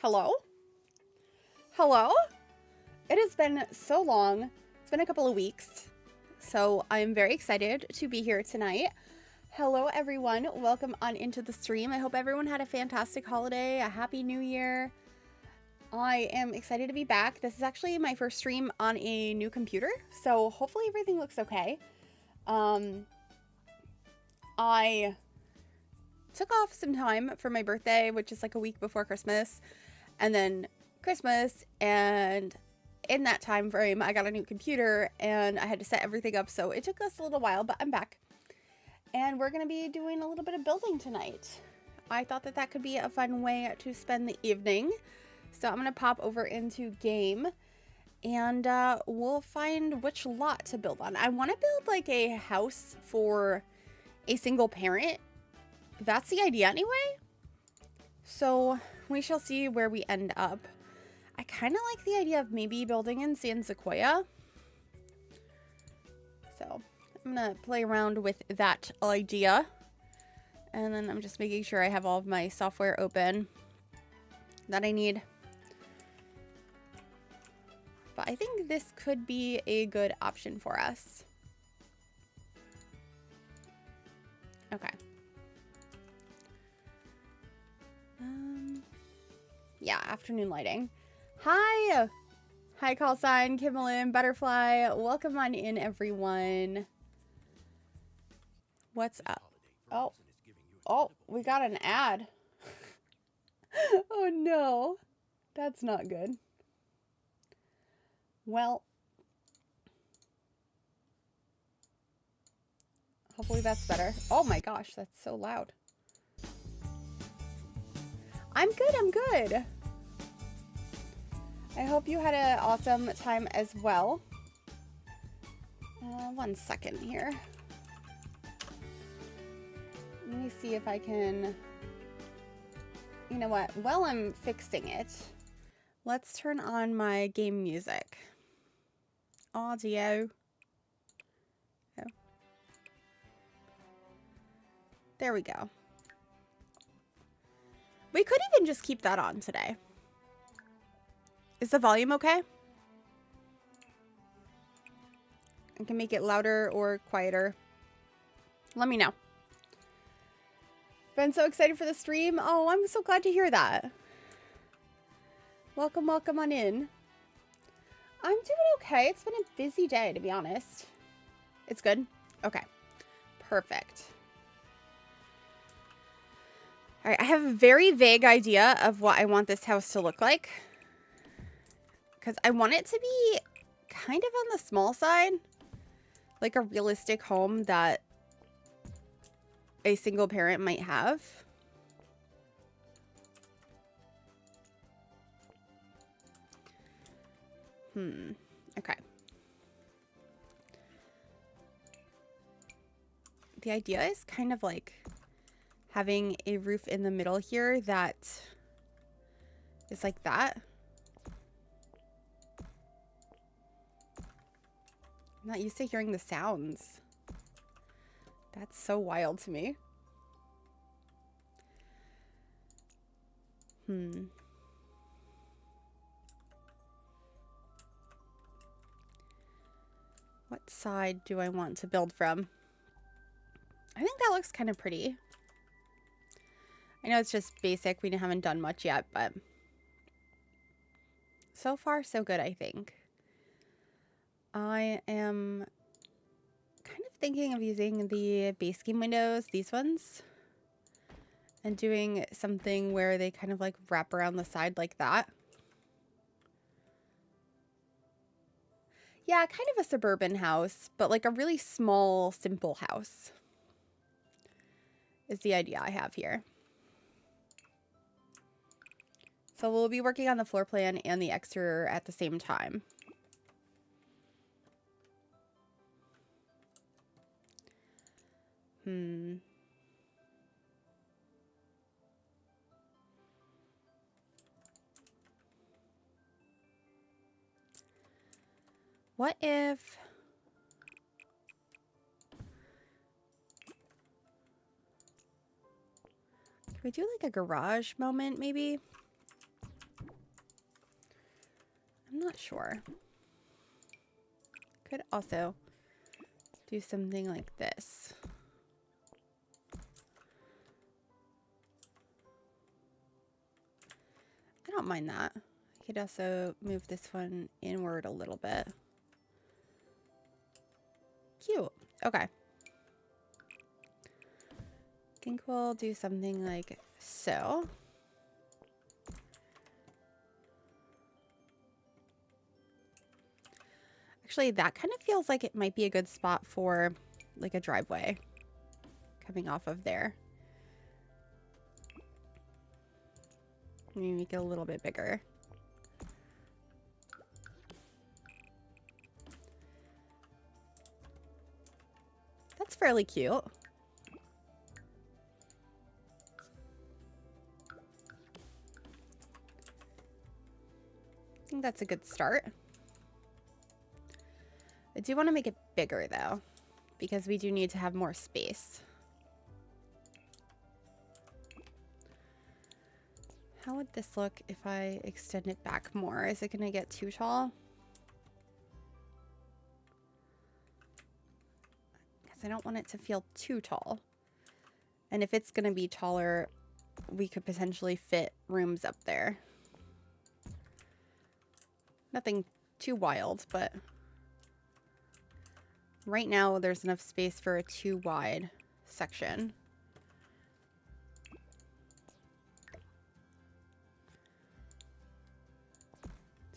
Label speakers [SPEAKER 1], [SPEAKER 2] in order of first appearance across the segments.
[SPEAKER 1] Hello? Hello? It has been so long. It's been a couple of weeks. So I'm very excited to be here tonight. Hello, everyone. Welcome on into the stream. I hope everyone had a fantastic holiday, a happy new year. I am excited to be back. This is actually my first stream on a new computer, so hopefully everything looks okay. I took off some time for my birthday, which is like a week before Christmas, and then Christmas, and in that time frame I got a new computer and I had to set everything up, so it took us a little while, but I'm back and we're gonna be doing a little bit of building tonight. I thought that could be a fun way to spend the evening, so I'm gonna pop over into game and we'll find which lot to build on. I want to build like a house for a single parent. That's the idea anyway, so we shall see where we end up. I kind of like the idea of maybe building in San Sequoia. So I'm going to play around with that idea. And then I'm just making sure I have all of my software open that I need. But I think this could be a good option for us. Okay. Yeah, afternoon lighting. Hi! Hi, call sign, Kimmelin, Butterfly. Welcome on in, everyone. What's up? Oh, we got an ad. Oh, no. That's not good. Well, hopefully that's better. Oh my gosh, that's so loud. I'm good, I'm good. I hope you had an awesome time as well. 1 second here. Let me see if I can... You know what? While I'm fixing it, let's turn on my game music. Audio. Oh. There we go. We could even just keep that on today. Is the volume okay? I can make it louder or quieter. Let me know. Been so excited for the stream. Oh, I'm so glad to hear that. Welcome, welcome on in. I'm doing okay. It's been a busy day, to be honest. It's good? Okay. Perfect. All right, I have a very vague idea of what I want this house to look like. Because I want it to be kind of on the small side. Like a realistic home that a single parent might have. Okay. The idea is kind of like having a roof in the middle here that is like that. I'm not used to hearing the sounds. That's so wild to me. What side do I want to build from? I think that looks kind of pretty. I know it's just basic. We haven't done much yet, but so far so good, I think. I am kind of thinking of using the base game windows, these ones, and doing something where they kind of like wrap around the side like that. Yeah, kind of a suburban house, but like a really small, simple house is the idea I have here. So we'll be working on the floor plan and the exterior at the same time. What if... Can we do like a garage moment maybe? I'm not sure. Could also do something like this. I don't mind that. I could also move this one inward a little bit. Cute. Okay. I think we'll do something like so. Actually, that kind of feels like it might be a good spot for like a driveway coming off of there. Maybe make it a little bit bigger. That's fairly cute. I think that's a good start. I do want to make it bigger though, because we do need to have more space. How would this look if I extend it back more? Is it going to get too tall? Because I don't want it to feel too tall. And if it's going to be taller, we could potentially fit rooms up there. Nothing too wild, but right now there's enough space for a too wide section.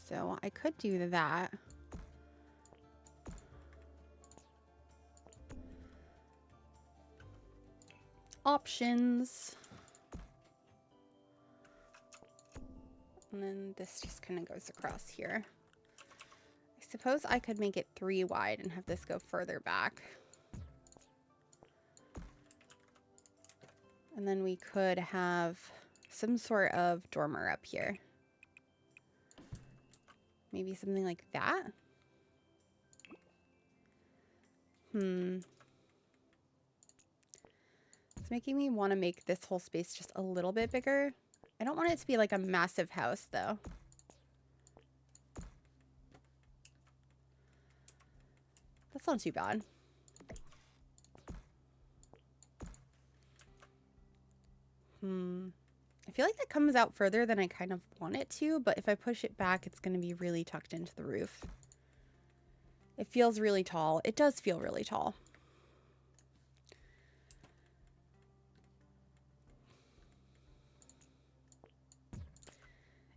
[SPEAKER 1] So I could do that. Options. And then this just kind of goes across here. I suppose I could make it 3 wide and have this go further back. And then we could have some sort of dormer up here. Maybe something like that. It's making me want to make this whole space just a little bit bigger. I don't want it to be like a massive house though. That's not too bad. I feel like that comes out further than I kind of want it to, but if I push it back, it's going to be really tucked into the roof. It feels really tall. It does feel really tall.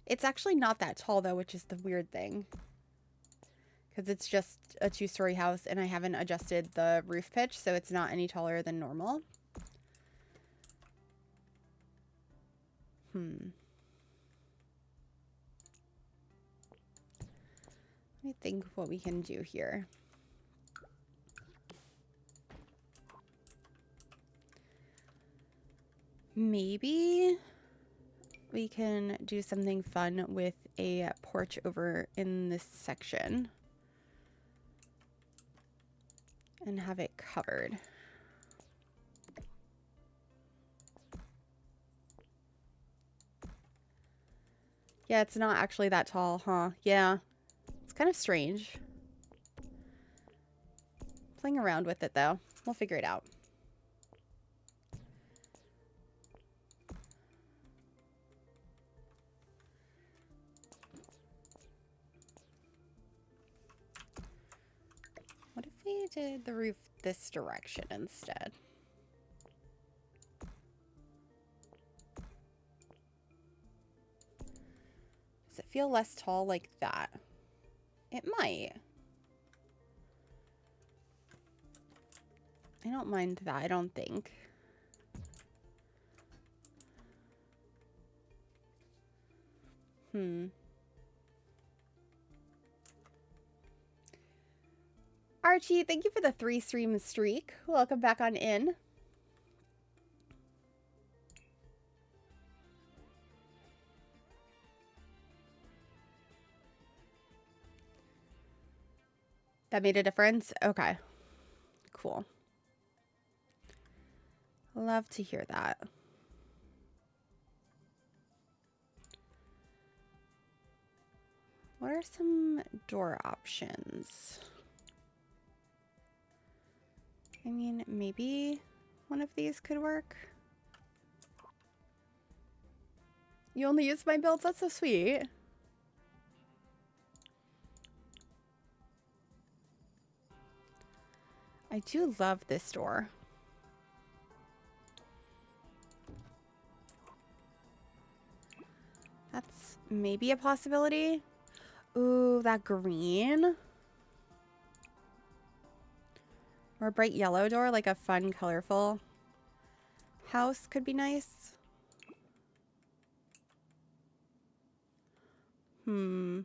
[SPEAKER 1] It's actually not that tall though, which is the weird thing. Because it's just a 2-story house and I haven't adjusted the roof pitch, so it's not any taller than normal. Let me think what we can do here. Maybe we can do something fun with a porch over in this section and have it covered. Yeah, it's not actually that tall, huh? Yeah, it's kind of strange. Playing around with it though. We'll figure it out. What if we did the roof this direction instead? Does it feel less tall like that? It might. I don't mind that, I don't think. Archie, thank you for the 3-stream streak. Welcome back on in. That made a difference? Okay. Cool. Love to hear that. Does What are some door options? I mean, maybe one of these could work. You only use my builds? That's so sweet. I do love this door. That's maybe a possibility. Ooh, that green. Or a bright yellow door, like a fun, colorful house could be nice. Do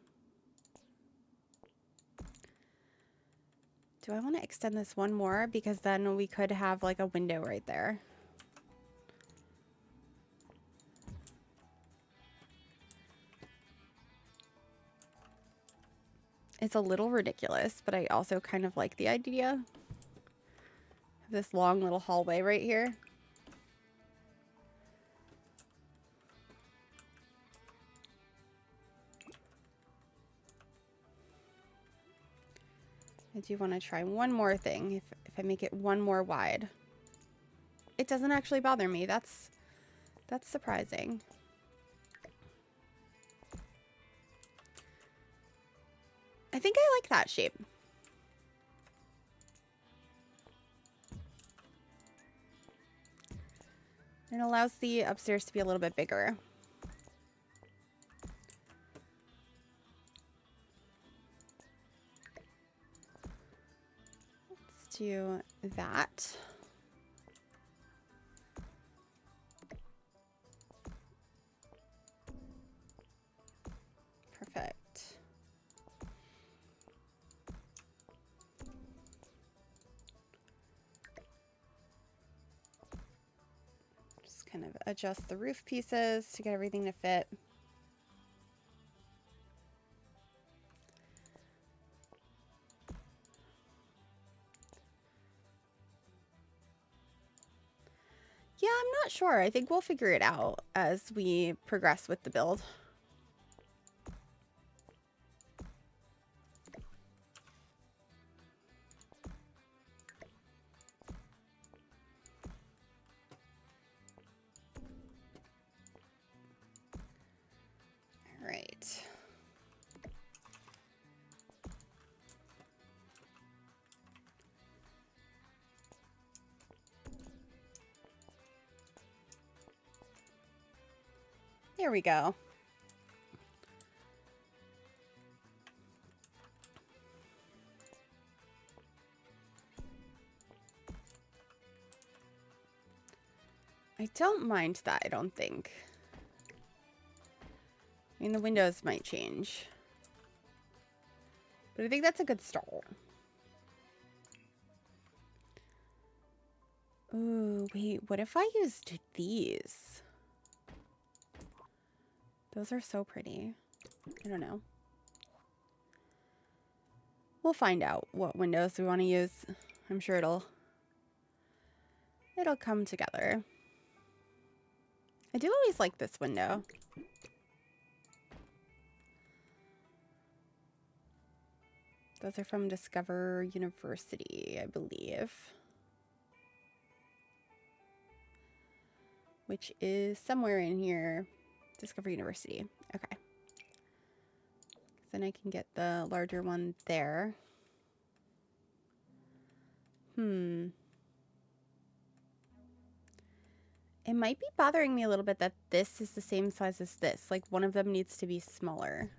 [SPEAKER 1] I want to extend this one more? Because then we could have like a window right there. It's a little ridiculous, but I also kind of like the idea of this long little hallway right here. I do want to try one more thing if I make it one more wide. It doesn't actually bother me. That's surprising. I think I like that shape. It allows the upstairs to be a little bit bigger. Let's do that. Perfect. Just kind of adjust the roof pieces to get everything to fit. Yeah, I'm not sure. I think we'll figure it out as we progress with the build. All right. There we go. I don't mind that, I don't think. I mean, the windows might change. But I think that's a good start. Ooh, wait, what if I used these? Those are so pretty. I don't know. We'll find out what windows we want to use. I'm sure it'll come together. I do always like this window. Those are from Discover University, I believe. Which is somewhere in here. Discover University. Okay. Then I can get the larger one there. It might be bothering me a little bit that this is the same size as this. Like, one of them needs to be smaller.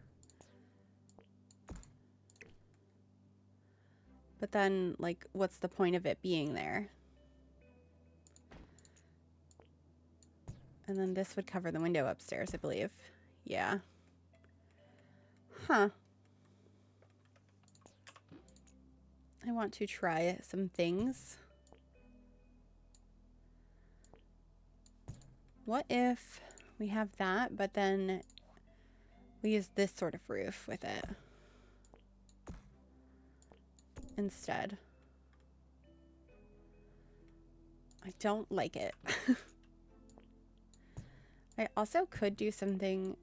[SPEAKER 1] But then, like, what's the point of it being there? And then this would cover the window upstairs, I believe. Yeah. Huh. I want to try some things. What if we have that, but then we use this sort of roof with it instead? I don't like it. I also could do something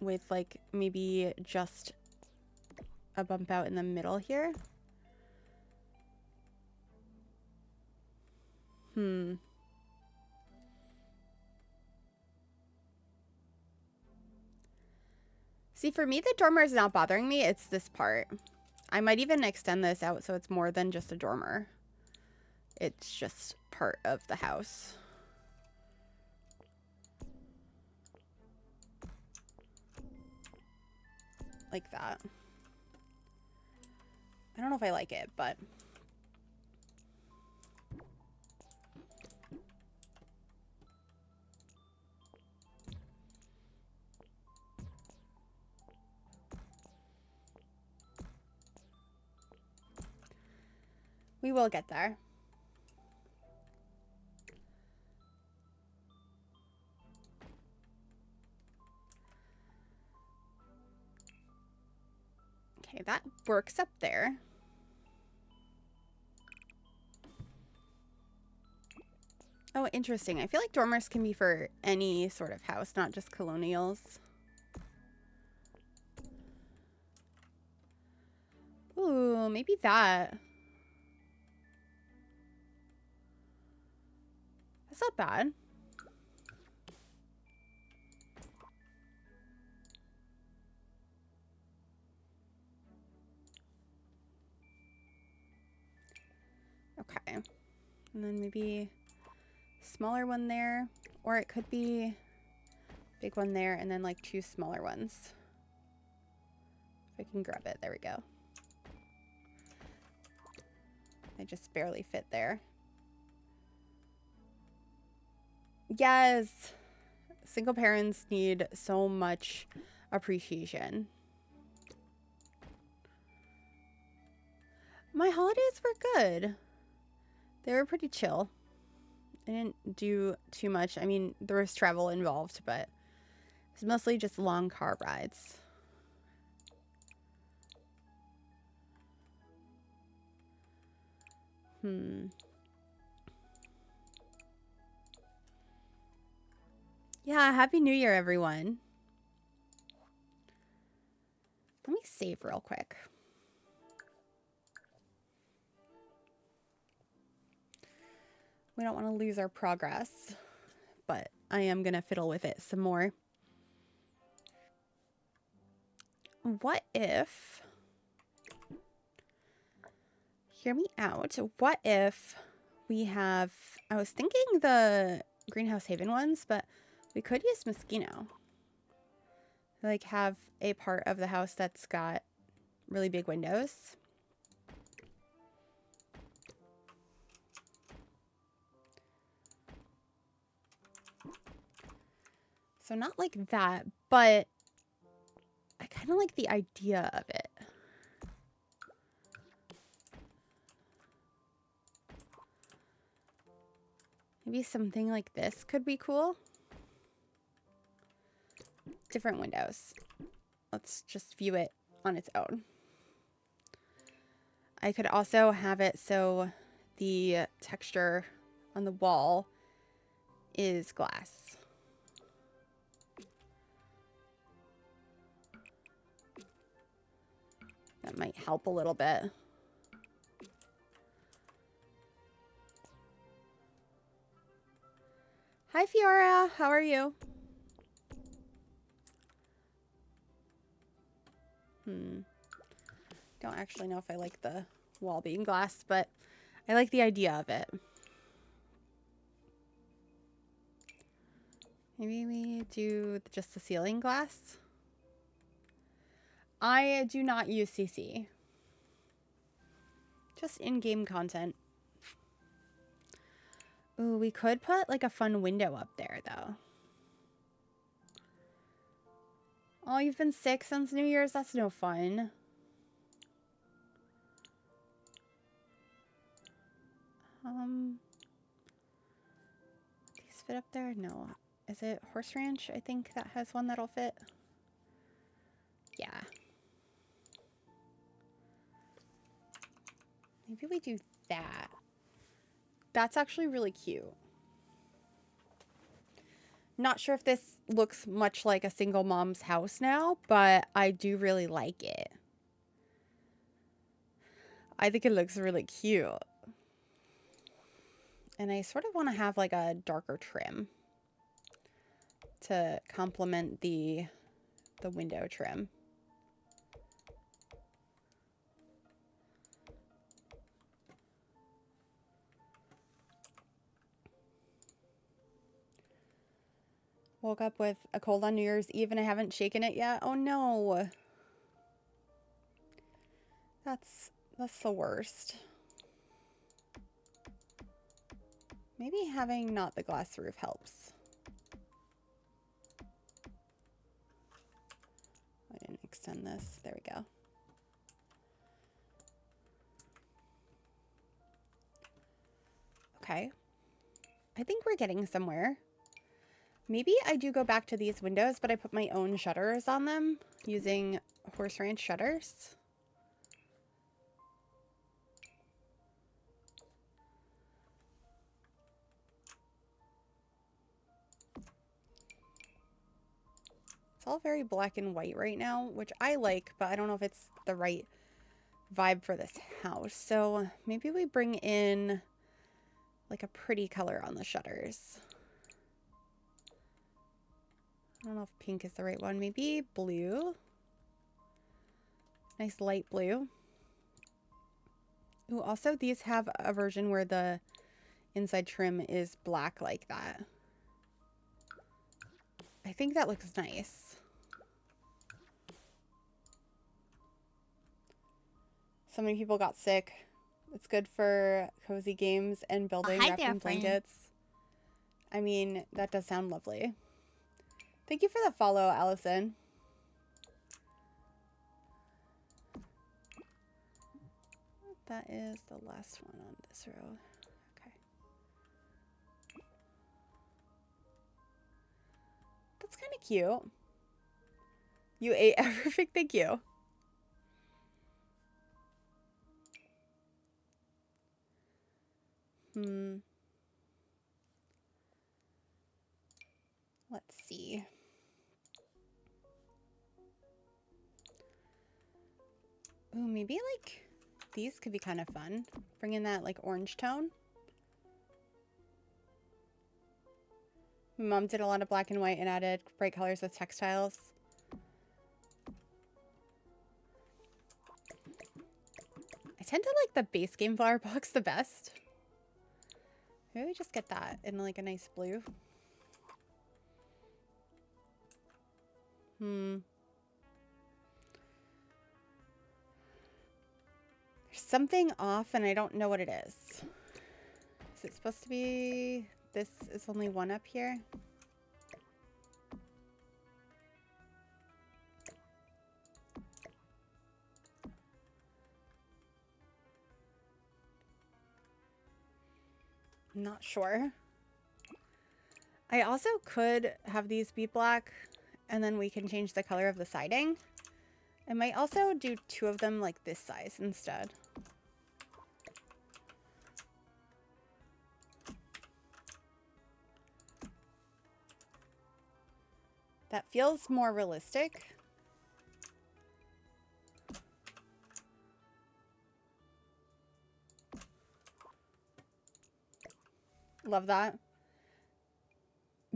[SPEAKER 1] with, like, maybe just a bump out in the middle here. See, for me, the dormer is not bothering me. It's this part. I might even extend this out so it's more than just a dormer. It's just part of the house. Like that. I don't know if I like it, but... we will get there. Okay, that works up there. Oh, interesting. I feel like dormers can be for any sort of house, not just colonials. Ooh, maybe that. That's not bad. Okay. And then maybe smaller one there. Or it could be big one there and then like 2 smaller ones. If I can grab it. There we go. They just barely fit there. Yes. Single parents need so much appreciation. My holidays were good. They were pretty chill. I didn't do too much. I mean, there was travel involved, but it was mostly just long car rides. Yeah, Happy New Year, everyone. Let me save real quick. We don't want to lose our progress, but I am going to fiddle with it some more. What if... hear me out. What if we have... I was thinking the Greenhouse Haven ones, but we could use Moschino. Like, have a part of the house that's got really big windows. So not like that, but I kind of like the idea of it. Maybe something like this could be cool. Different windows. Let's just view it on its own. I could also have it so the texture on the wall is glass. That might help a little bit. Hi, Fiora. How are you? Don't actually know if I like the wall being glass, but I like the idea of it. Maybe we do just the ceiling glass. I do not use CC. Just in-game content. Ooh, we could put like a fun window up there though. Oh, you've been sick since New Year's? That's no fun. These fit up there? No. Is it Horse Ranch? I think that has one that'll fit. Yeah. Maybe we do that. That's actually really cute. Not sure if this looks much like a single mom's house now, but I do really like it. I think it looks really cute. And I sort of want to have like a darker trim to complement the window trim. Woke up with a cold on New Year's Eve and I haven't shaken it yet. Oh no. That's the worst. Maybe having not the glass roof helps. I didn't extend this. There we go. Okay. I think we're getting somewhere. Maybe I do go back to these windows, but I put my own shutters on them using Horse Ranch shutters. It's all very black and white right now, which I like, but I don't know if it's the right vibe for this house. So maybe we bring in like a pretty color on the shutters. I don't know if pink is the right one. Maybe blue. Nice light blue. Ooh, also these have a version where the inside trim is black like that. I think that looks nice. So many people got sick. It's good for cozy games and building wrapped in blankets. I mean, that does sound lovely. Thank you for the follow, Allison. That is the last one on this row. Okay. That's kind of cute. You ate everything. Thank you. Let's see. Ooh, maybe like these could be kind of fun. Bring in that like orange tone. My mom did a lot of black and white and added bright colors with textiles. I tend to like the base game flower box the best. Maybe we just get that in like a nice blue. There's something off and I don't know what it is. Is it supposed to be... This is only one up here? I'm not sure. I also could have these be black and then we can change the color of the siding. I might also do two of them like this size instead. That feels more realistic. Love that.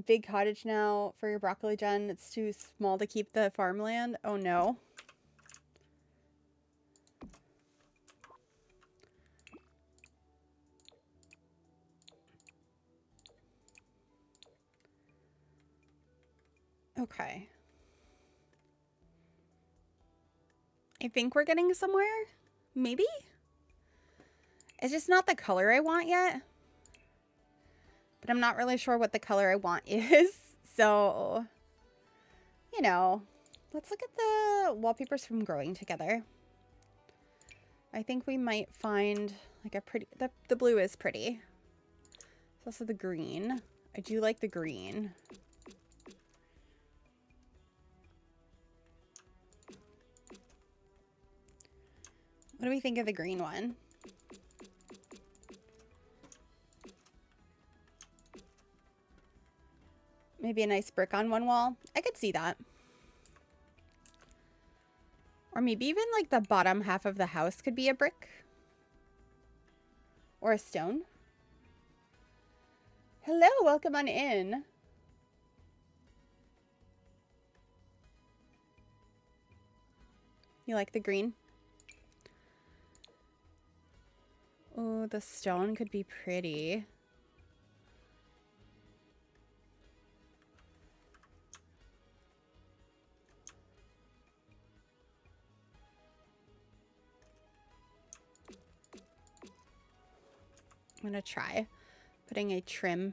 [SPEAKER 1] Big cottage now for your broccoli, Jen. It's too small to keep the farmland. Oh no. Okay. I think we're getting somewhere. Maybe? It's just not the color I want yet. But I'm not really sure what the color I want is. So, you know, let's look at the wallpapers from Growing Together. I think we might find like a pretty... The blue is pretty. It's also the green. I do like the green. What do we think of the green one? Maybe a nice brick on one wall. I could see that. Or maybe even like the bottom half of the house could be a brick. Or a stone. Hello, welcome on in. You like the green? Oh, the stone could be pretty. I'm gonna try putting a trim.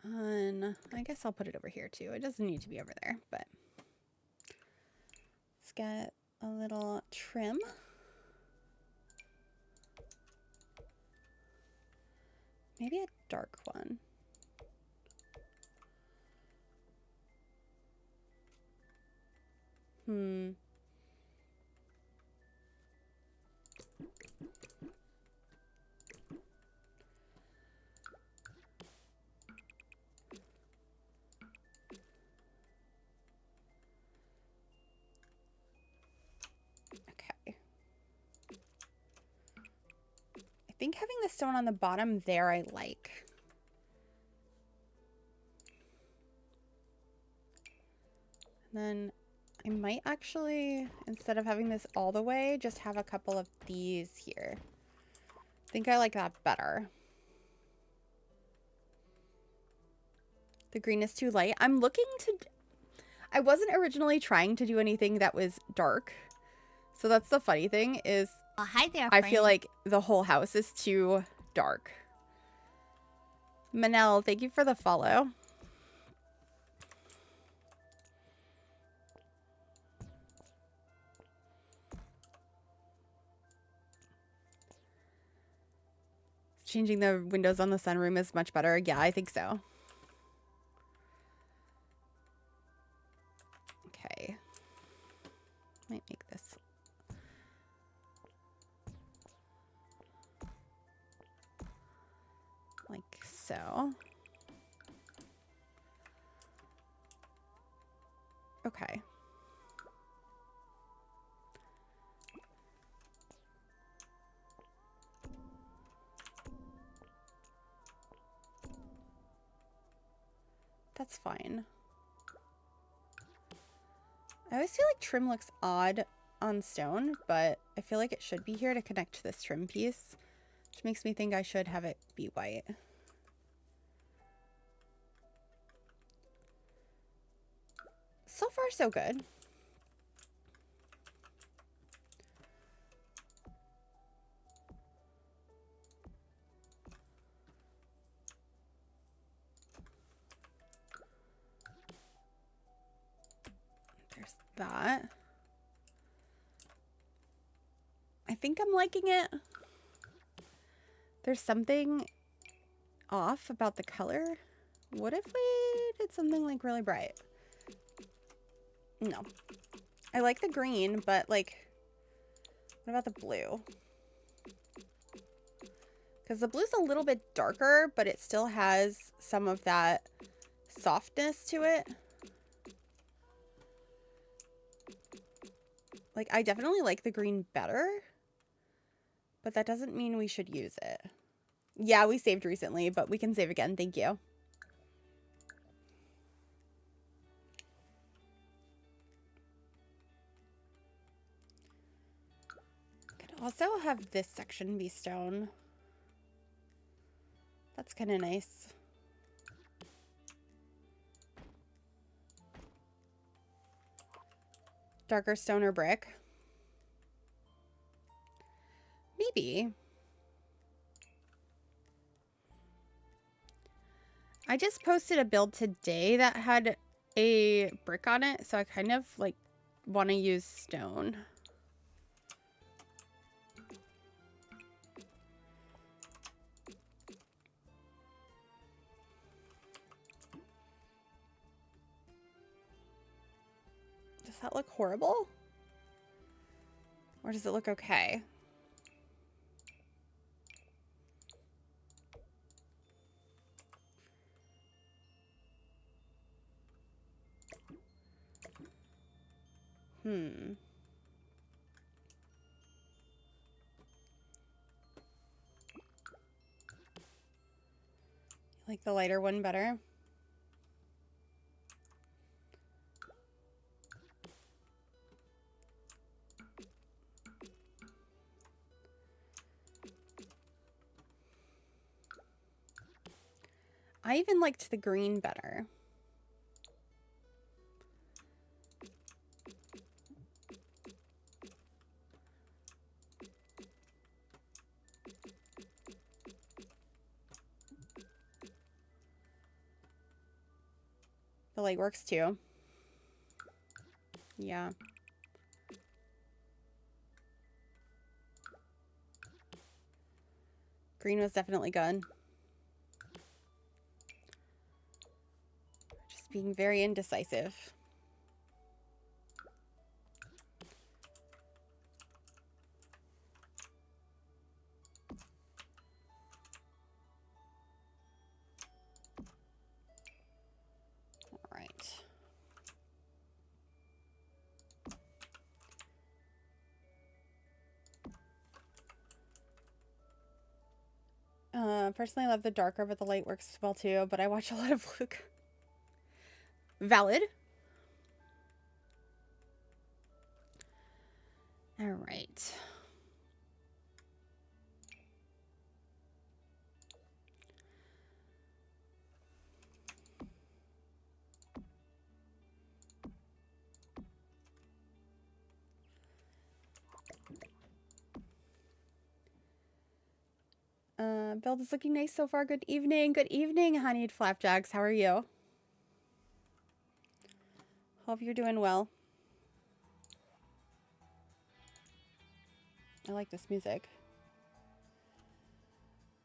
[SPEAKER 1] And I guess I'll put it over here too. It doesn't need to be over there, but let's get a little trim. Maybe a dark one. Okay. I think having the stone on the bottom there I like. And then I might actually, instead of having this all the way, just have a couple of these here. I think I like that better. The green is too light. I'm looking to... I wasn't originally trying to do anything that was dark. So that's the funny thing is...
[SPEAKER 2] Oh, hi there,
[SPEAKER 1] I
[SPEAKER 2] friend.
[SPEAKER 1] feel like the whole house is too dark. Manel, thank you for the follow. Changing the windows on the sunroom is much better. Yeah, I think so. Okay. Might make this. Like so. Okay. That's fine. I always feel like trim looks odd on stone, but I feel like it should be here to connect to this trim piece, which makes me think I should have it be white. So far, so good. There's that. I think I'm liking it. There's something off about the color. What if we did something like really bright? No. I like the green, but like, what about the blue? Because the blue's a little bit darker, but it still has some of that softness to it. Like, I definitely like the green better, but that doesn't mean we should use it. Yeah, we saved recently, but we can save again. Thank you. Could also have this section be stone. That's kind of nice. Darker stone or brick? Maybe. I just posted a build today that had a brick on it, so I kind of like want to use stone. Does that look horrible? Or does it look okay? Like the lighter one better? I even liked the green better. The light works too. Yeah. Green was definitely good. Just being very indecisive. All right. Personally, I love the darker, but the light works well too. But I watch a lot of Luke. Valid. All right. Build is looking nice so far. Good evening. Good evening, honeyed flapjacks. How are you? Hope you're doing well. I like this music.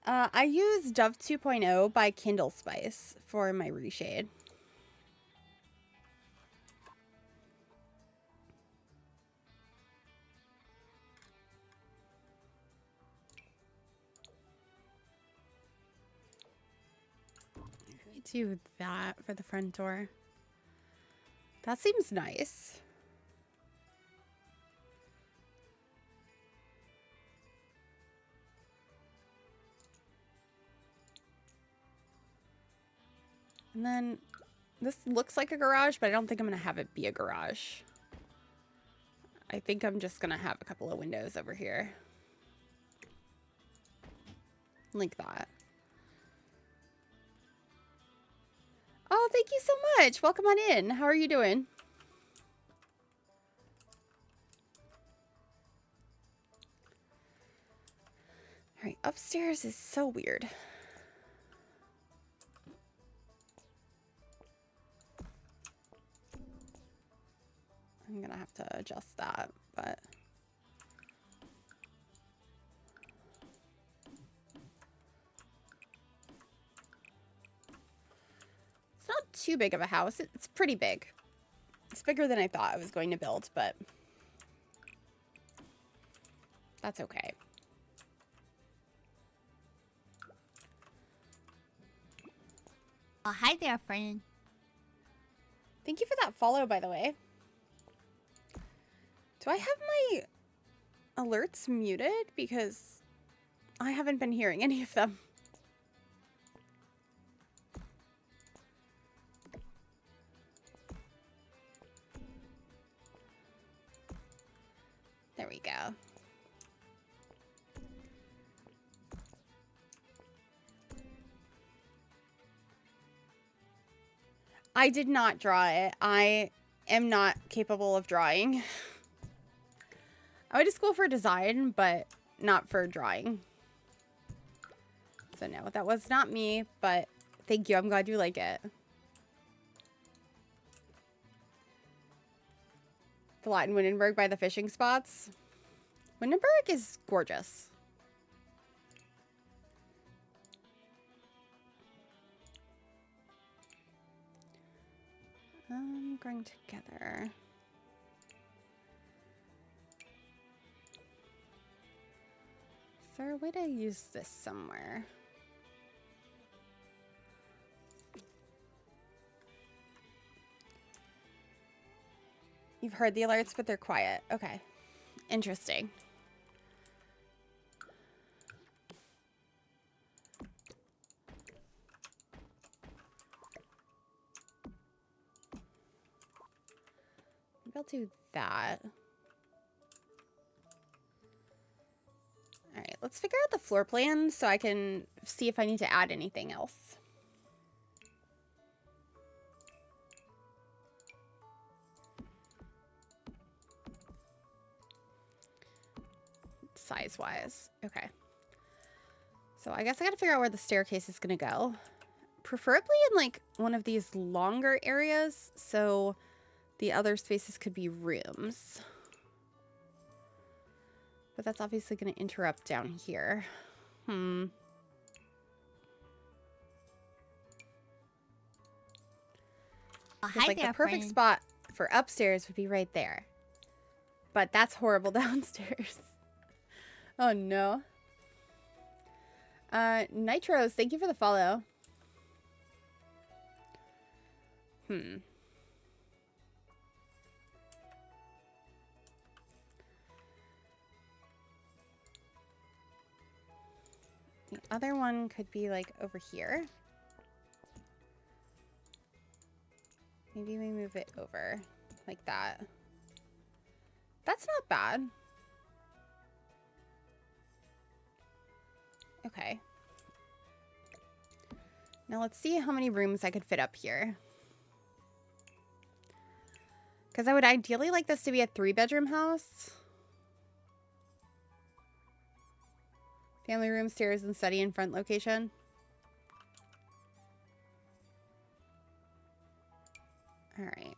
[SPEAKER 1] I use Dove 2.0 by Kindle Spice for my reshade. Do that for the front door. That seems nice. And then this looks like a garage, but I don't think I'm going to have it be a garage. I think I'm just going to have a couple of windows over here. Like that. Oh, thank you so much. Welcome on in. How are you doing? All right, upstairs is so weird. I'm gonna have to adjust that, but it's not too big of a house. It's pretty big. It's bigger than I thought I was going to build, but that's okay.
[SPEAKER 2] Oh, hi there, friend.
[SPEAKER 1] Thank you for that follow, by the way. Do I have my alerts muted? Because I haven't been hearing any of them. There we go. I did not draw it. I am not capable of drawing. I went to school for design, but not for drawing. So no, that was not me, but thank you. I'm glad you like it. The lot in Windenburg by the fishing spots. Windenburg is gorgeous. Going together. Is there a way to use this somewhere? You've heard the alerts, but they're quiet. Okay. Interesting. Maybe I'll do that. All right, let's figure out the floor plan so I can see if I need to add anything else. Size-wise. Okay. So I guess I gotta figure out where the staircase is gonna go. Preferably in like one of these longer areas, so the other spaces could be rooms. But that's obviously gonna interrupt down here. It's
[SPEAKER 2] Hi
[SPEAKER 1] like
[SPEAKER 2] there,
[SPEAKER 1] the perfect
[SPEAKER 2] friend.
[SPEAKER 1] spot for upstairs would be right there. But that's horrible downstairs. Oh no. Nitros, thank you for the follow. The other one could be like over here. Maybe we move it over like that. That's not bad. Okay. Now let's see how many rooms I could fit up here. Because I would ideally like this to be a 3-bedroom house. Family room, stairs, and study in front location. All right.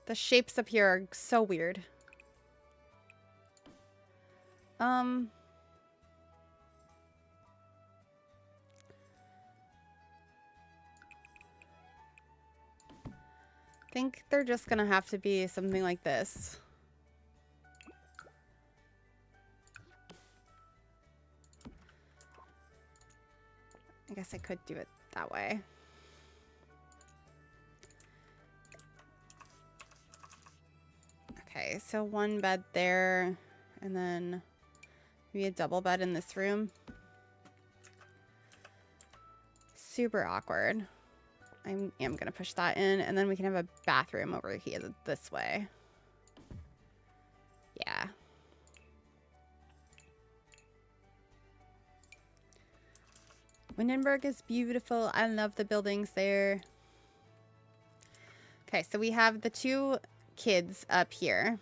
[SPEAKER 1] The shapes up here are so weird. I think they're just gonna have to be something like this. I guess I could do it that way. Okay, so one bed there, and then maybe a double bed in this room. Super awkward. I am gonna push that in, and then we can have a bathroom over here this way. Yeah. Windenburg is beautiful. I love the buildings there. Okay, so we have the 2 kids up here.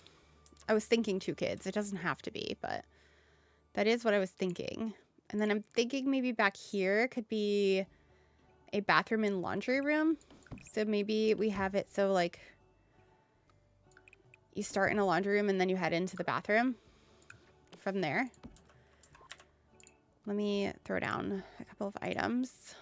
[SPEAKER 1] I was thinking 2 kids. It doesn't have to be, but that is what I was thinking. And then I'm thinking maybe back here could be a bathroom and laundry room. So maybe we have it so like you start in a laundry room and then you head into the bathroom from there. Let me throw down a couple of items.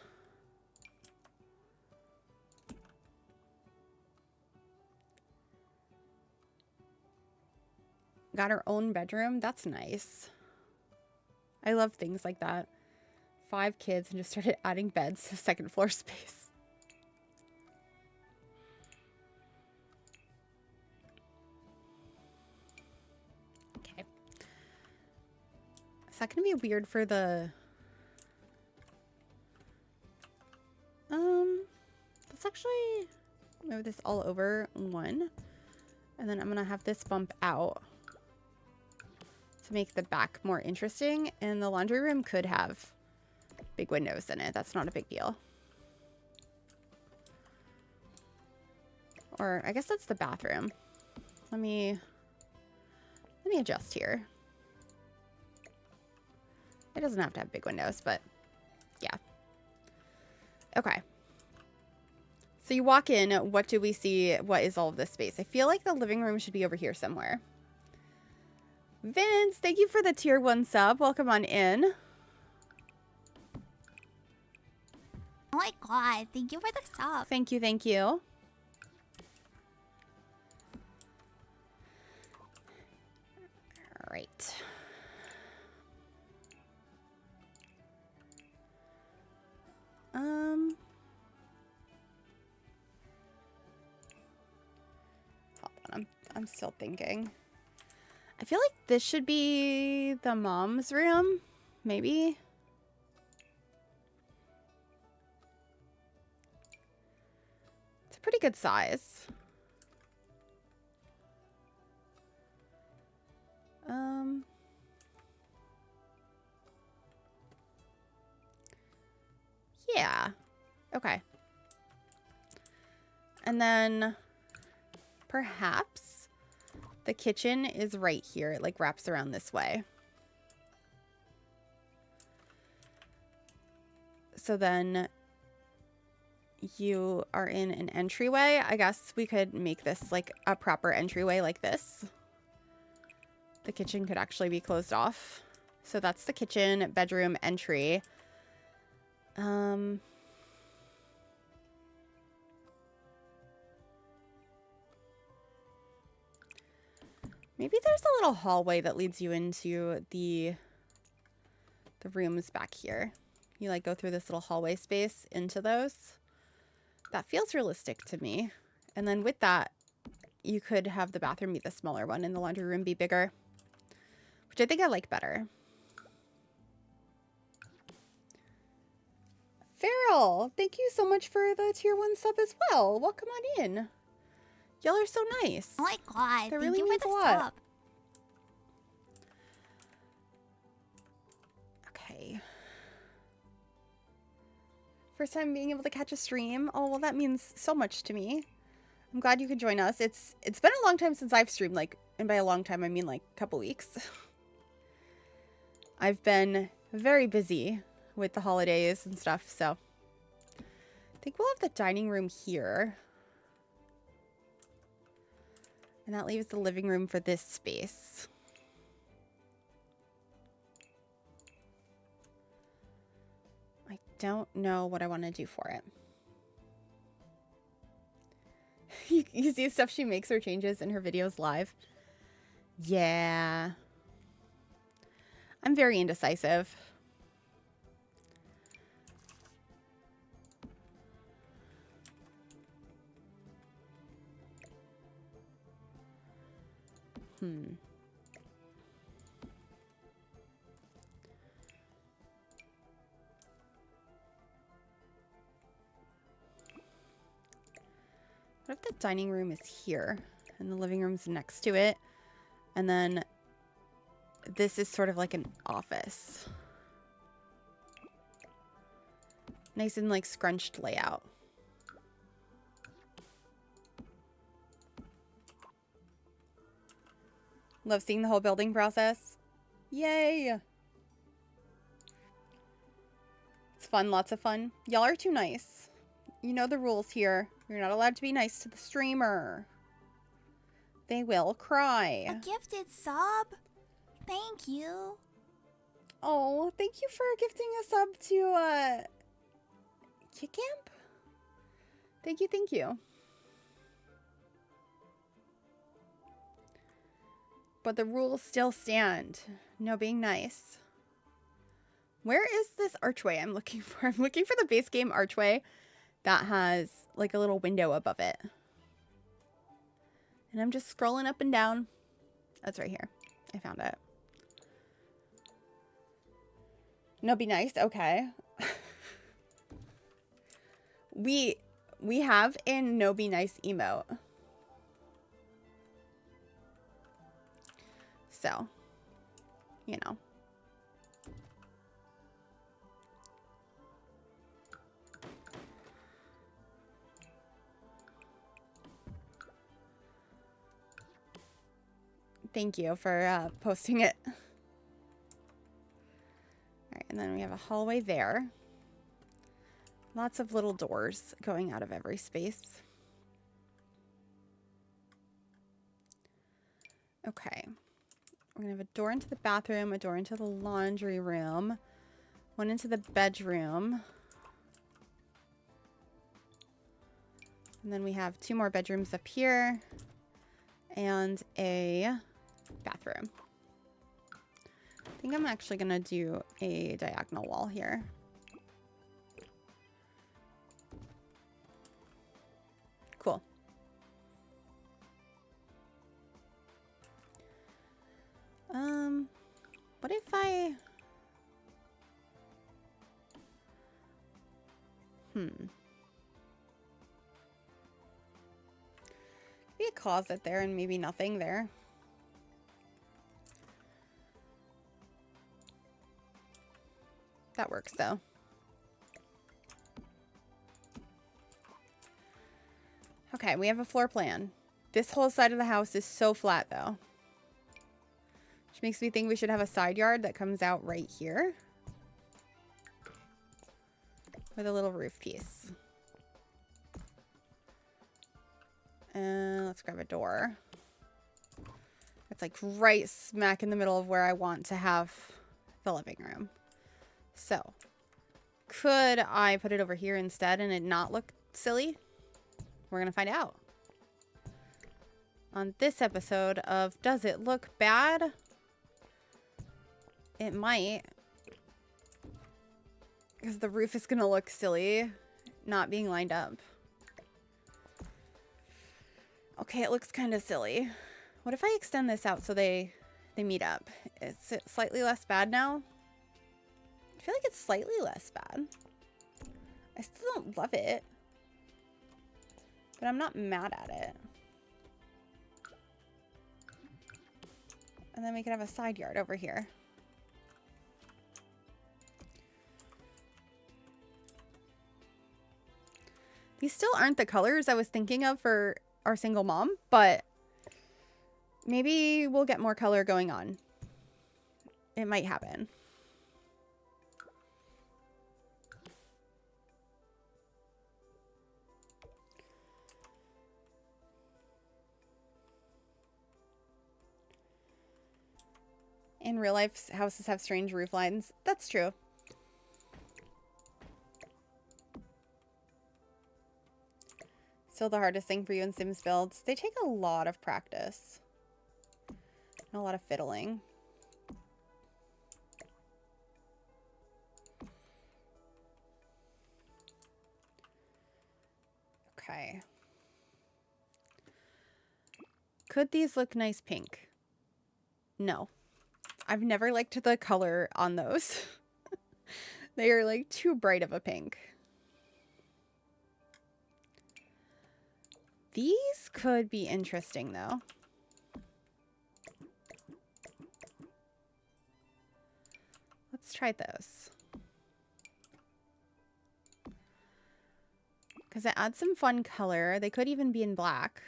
[SPEAKER 1] Got our own bedroom. That's nice. I love things like that. 5 kids and just started adding beds to second floor space. Okay. Is that going to be weird for the... Let's actually move this all over 1. And then I'm going to have this bump out to make the back more interesting. And the laundry room could have big windows in it. That's not a big deal. Or I guess that's the bathroom. Let me adjust here. It doesn't have to have big windows, but yeah. Okay. So you walk in, what do we see? What is all of this space? I feel like the living room should be over here somewhere. Vince, thank you for the tier 1 sub. Welcome on in.
[SPEAKER 2] Oh my god, thank you for the sub.
[SPEAKER 1] Thank you, thank you. All right. I'm still thinking. I feel like this should be the mom's room, maybe. It's a pretty good size. Yeah. Okay. And then perhaps the kitchen is right here. It like wraps around this way. So then you are in an entryway. I guess we could make this like a proper entryway like this. The kitchen could actually be closed off. So that's the kitchen, bedroom, entry. Maybe there's a little hallway that leads you into the rooms back here. You like go through this little hallway space into those. That feels realistic to me. And then with that, you could have the bathroom be the smaller one and the laundry room be bigger, which I think I like better. Farrell, thank you so much for the tier 1 sub as well. Welcome on in. Y'all are so nice.
[SPEAKER 2] Oh my god,
[SPEAKER 1] That
[SPEAKER 2] thank
[SPEAKER 1] really
[SPEAKER 2] you
[SPEAKER 1] means
[SPEAKER 2] for
[SPEAKER 1] a
[SPEAKER 2] the
[SPEAKER 1] lot.
[SPEAKER 2] sub.
[SPEAKER 1] Okay. First time being able to catch a stream. Oh, well, that means so much to me. I'm glad you could join us. It's been a long time since I've streamed, like, and by a long time I mean like a couple weeks. I've been very busy with the holidays and stuff, so I think we'll have the dining room here. And that leaves the living room for this space. I don't know what I want to do for it. You see stuff she makes or changes in her videos live? Yeah. I'm very indecisive. What if the dining room is here and the living room's next to it? And then this is sort of like an office. Nice and like scrunched layout. Love seeing the whole building process. Yay! It's fun, lots of fun. Y'all are too nice. You know the rules here. You're not allowed to be nice to the streamer. They will cry.
[SPEAKER 2] A gifted sub? Thank you.
[SPEAKER 1] Oh, thank you for gifting a sub to, Kit Camp? Thank you, thank you. But the rules still stand. No being nice. Where is this archway I'm looking for? I'm looking for the base game archway that has like a little window above it. And I'm just scrolling up and down. That's right here. I found it. No, be nice. Okay. we have a no be nice emote. So, you know. Thank you for posting it. All right, and then we have a hallway there. Lots of little doors going out of every space. Okay. We're going to have a door into the bathroom, a door into the laundry room, one into the bedroom. And then we have 2 more bedrooms up here and a bathroom. I think I'm actually going to do a diagonal wall here. Cool. What if I... Maybe a closet there and maybe nothing there. That works though. Okay, we have a floor plan. This whole side of the house is so flat though. Which makes me think we should have a side yard that comes out right here. With a little roof piece. And let's grab a door. It's like right smack in the middle of where I want to have the living room. So, could I put it over here instead and it not look silly? We're going to find out. On this episode of Does It Look Bad? It might. Because the roof is going to look silly not being lined up. Okay, it looks kind of silly. What if I extend this out so they meet up? Is it slightly less bad now? I feel like it's slightly less bad. I still don't love it. But I'm not mad at it. And then we can have a side yard over here. These still aren't the colors I was thinking of for our single mom, but maybe we'll get more color going on. It might happen. In real life, houses have strange roof lines. That's true. Still the hardest thing for you in Sims builds. They take a lot of practice. And a lot of fiddling. Okay. Could these look nice pink? No. I've never liked the color on those. They are like too bright of a pink. These could be interesting though. Let's try those. Because it adds some fun color. They could even be in black.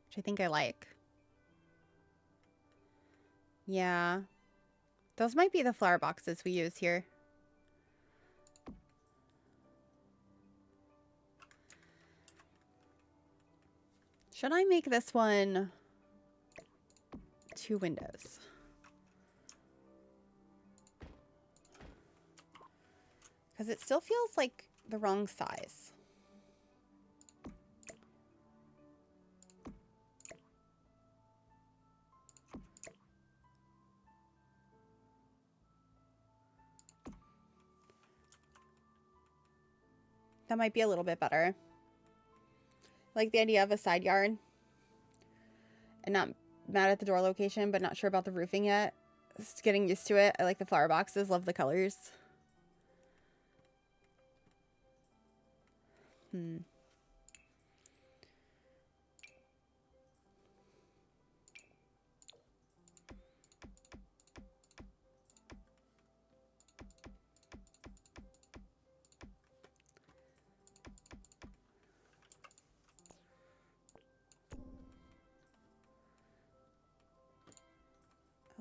[SPEAKER 1] Which I think I like. Yeah. Those might be the flower boxes we use here. Should I make this one 2 windows? Because it still feels like the wrong size. That might be a little bit better. Like the idea of a side yard. And not mad at the door location, but not sure about the roofing yet. Just getting used to it. I like the flower boxes. Love the colors. Oh,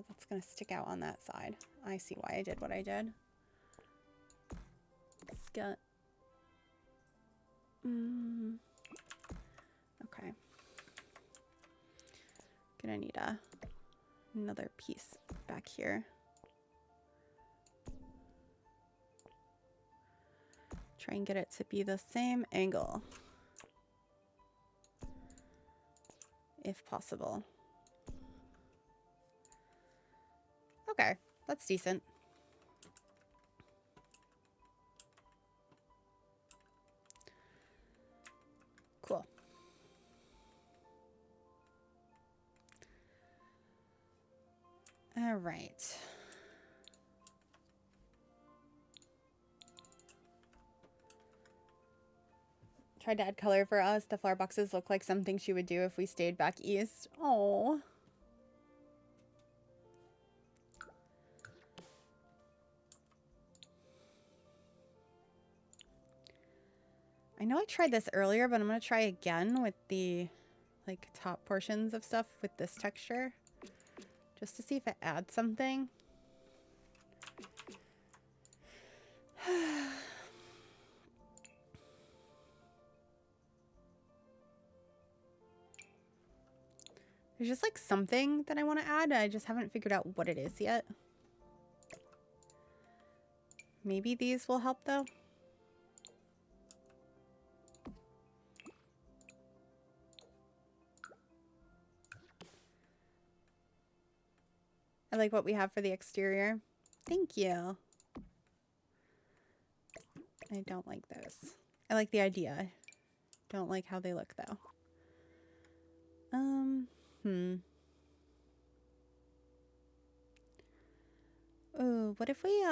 [SPEAKER 1] that's going to stick out on that side. I see why I did what I did. Let's get... Okay. Gonna need another piece back here. Try and get it to be the same angle. If possible. Okay, that's decent. Cool. All right. Tried to add color for us. The flower boxes look like something she would do if we stayed back east. Oh. I know I tried this earlier, but I'm going to try again with the like top portions of stuff with this texture. Just to see if it adds something. There's just like something that I want to add. I just haven't figured out what it is yet. Maybe these will help though. I like what we have for the exterior. Thank you. I don't like those. I like the idea. Don't like how they look though. Oh, what if we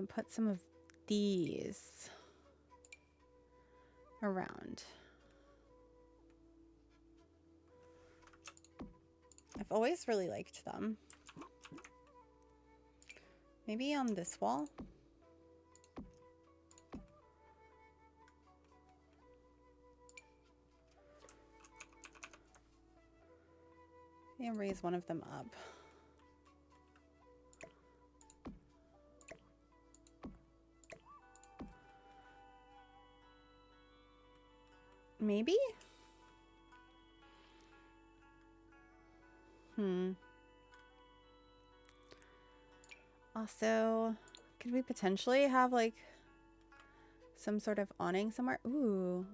[SPEAKER 1] put some of these around? I've always really liked them. Maybe on this wall? And raise one of them up. Maybe? Also, could we potentially have like some sort of awning somewhere? Ooh.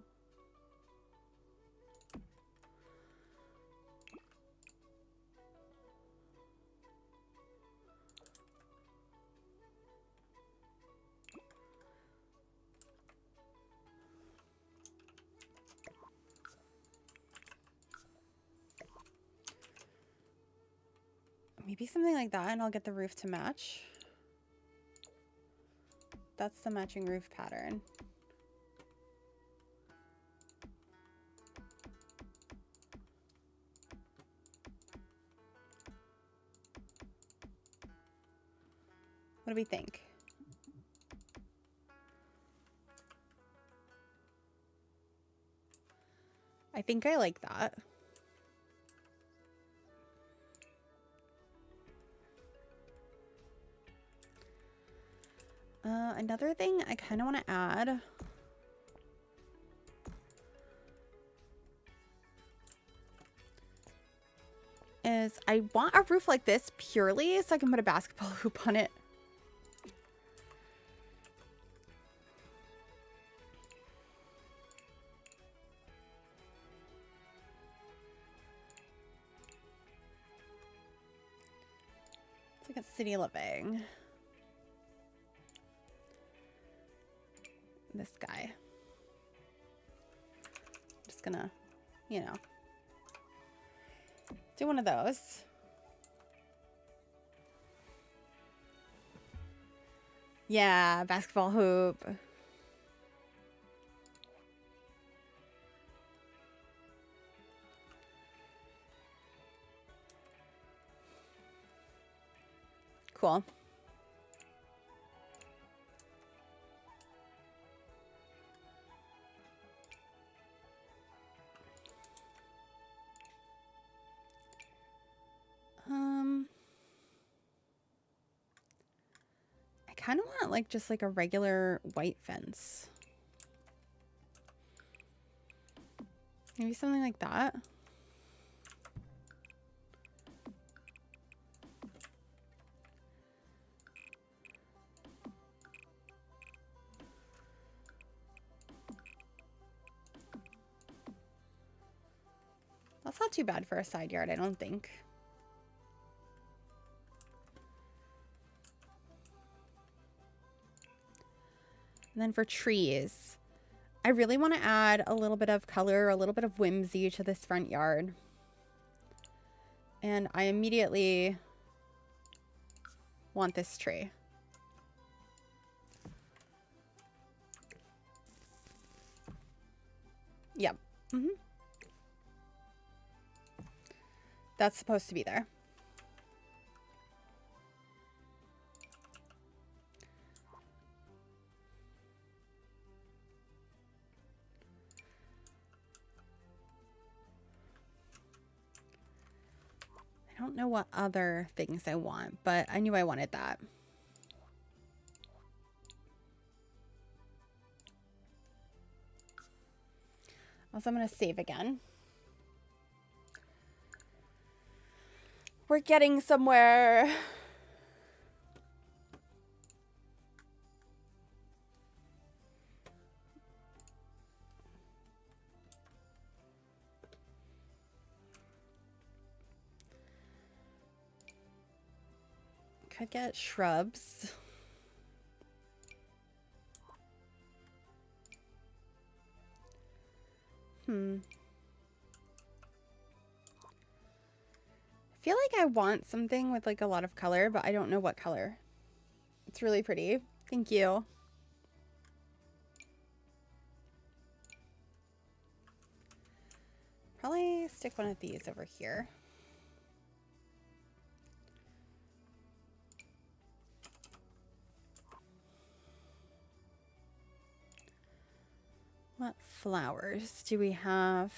[SPEAKER 1] Maybe something like that, and I'll get the roof to match. That's the matching roof pattern. What do we think? I think I like that. Another thing I kind of want to add is I want a roof like this purely so I can put a basketball hoop on it. It's like a city living. This guy. I'm just gonna, you know, do one of those. Yeah, basketball hoop. Cool. I kind of want like just like a regular white fence. Maybe something like that. That's not too bad for a side yard, I don't think. And then for trees, I really want to add a little bit of color, a little bit of whimsy to this front yard. And I immediately want this tree. Yep. Mm-hmm. That's supposed to be there. I don't know what other things I want, but I knew I wanted that. Also, I'm going to save again. We're getting somewhere. Could get shrubs. I feel like I want something with like a lot of color, but I don't know what color. It's really pretty. Thank you. Probably stick one of these over here. What flowers do we have?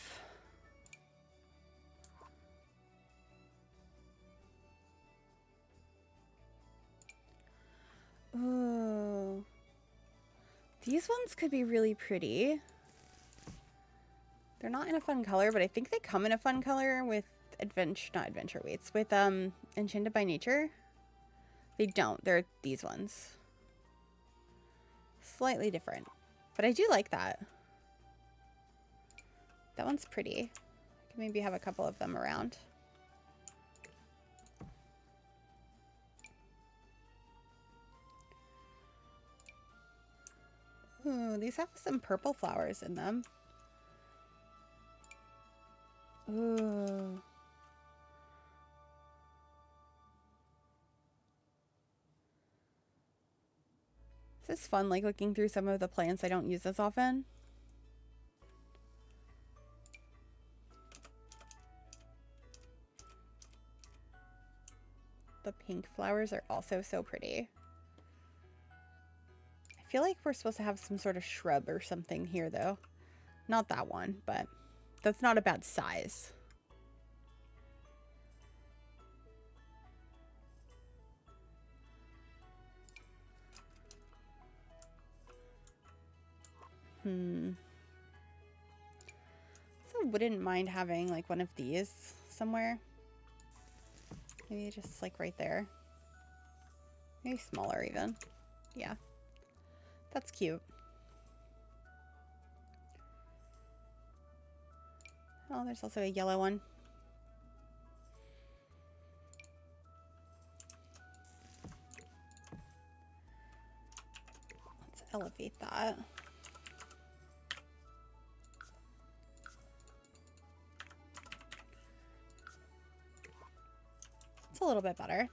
[SPEAKER 1] Ooh. These ones could be really pretty. They're not in a fun color, but I think they come in a fun color with not adventure weights, with Enchanted by Nature. They don't. They're these ones. Slightly different. But I do like that. That one's pretty. I could maybe have a couple of them around. Ooh, these have some purple flowers in them. Ooh. This is fun, like looking through some of the plants I don't use as often. The pink flowers are also so pretty. I feel like we're supposed to have some sort of shrub or something here, though. Not that one, but that's not a bad size. So I wouldn't mind having like one of these somewhere. Maybe just like right there. Maybe smaller even. Yeah. That's cute. Oh, there's also a yellow one. Let's elevate that. It's a little bit better.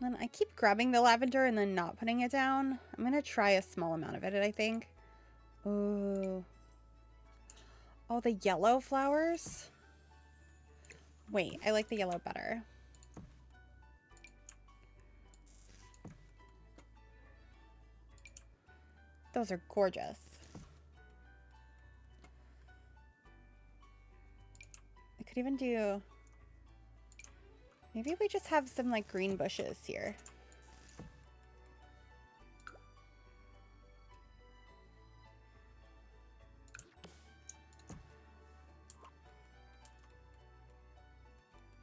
[SPEAKER 1] And then I keep grabbing the lavender and then not putting it down. I'm going to try a small amount of it, I think. Ooh. Oh, the yellow flowers? Wait, I like the yellow better. Those are gorgeous. I could even do... Maybe we just have some like green bushes here.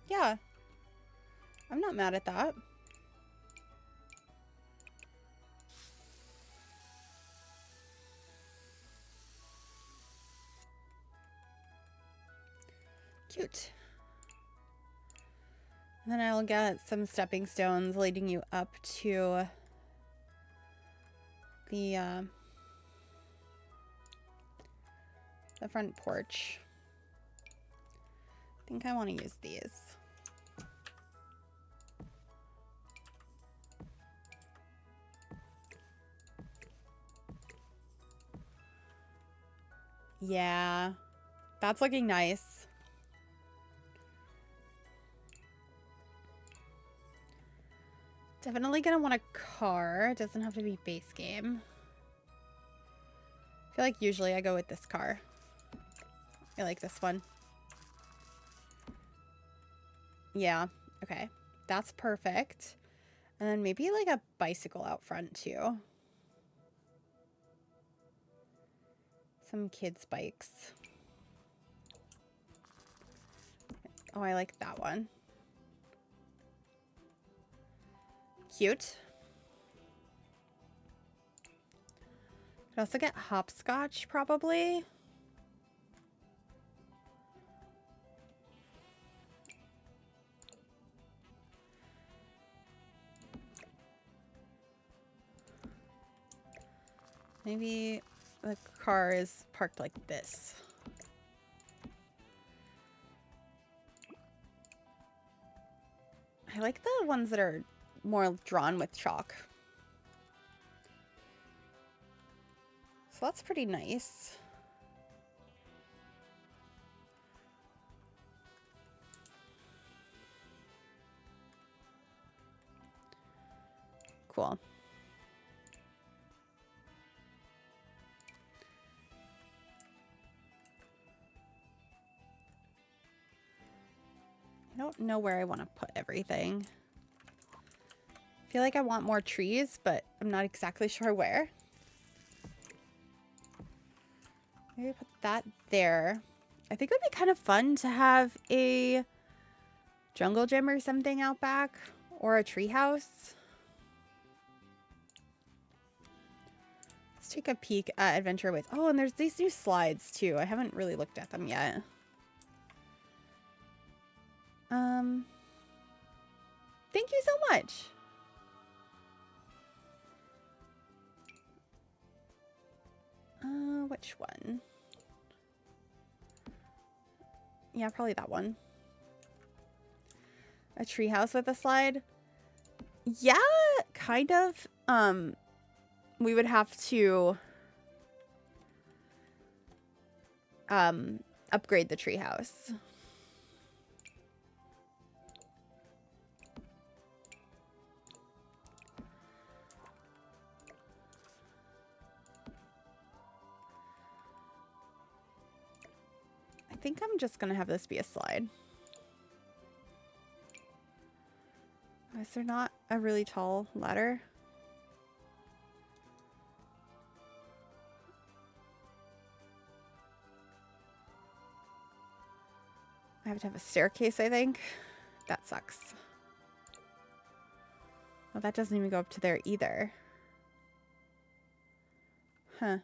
[SPEAKER 1] Yeah. I'm not mad at that. Cute. And then I'll get some stepping stones leading you up to the front porch. I think I want to use these. Yeah, that's looking nice. Definitely gonna want a car. It doesn't have to be base game. I feel like usually I go with this car. I like this one. Yeah, okay. That's perfect. And then maybe like a bicycle out front too. Some kids' bikes. Oh, I like that one. Cute. Could also get hopscotch probably. Maybe the car is parked like this. I like the ones that are more drawn with chalk. So that's pretty nice. Cool. I don't know where I want to put everything. I feel like I want more trees, but I'm not exactly sure where. Maybe put that there. I think it would be kind of fun to have a jungle gym or something out back, or a tree house. Let's take a peek at Adventure Ways. Oh, and there's these new slides too. I haven't really looked at them yet. Thank you so much. Which one? Yeah, probably that one. A treehouse with a slide? Yeah, kind of. We would have to upgrade the treehouse. I think I'm just gonna have this be a slide. Is there not a really tall ladder? I have to have a staircase, I think. That sucks. Well, that doesn't even go up to there either. Huh.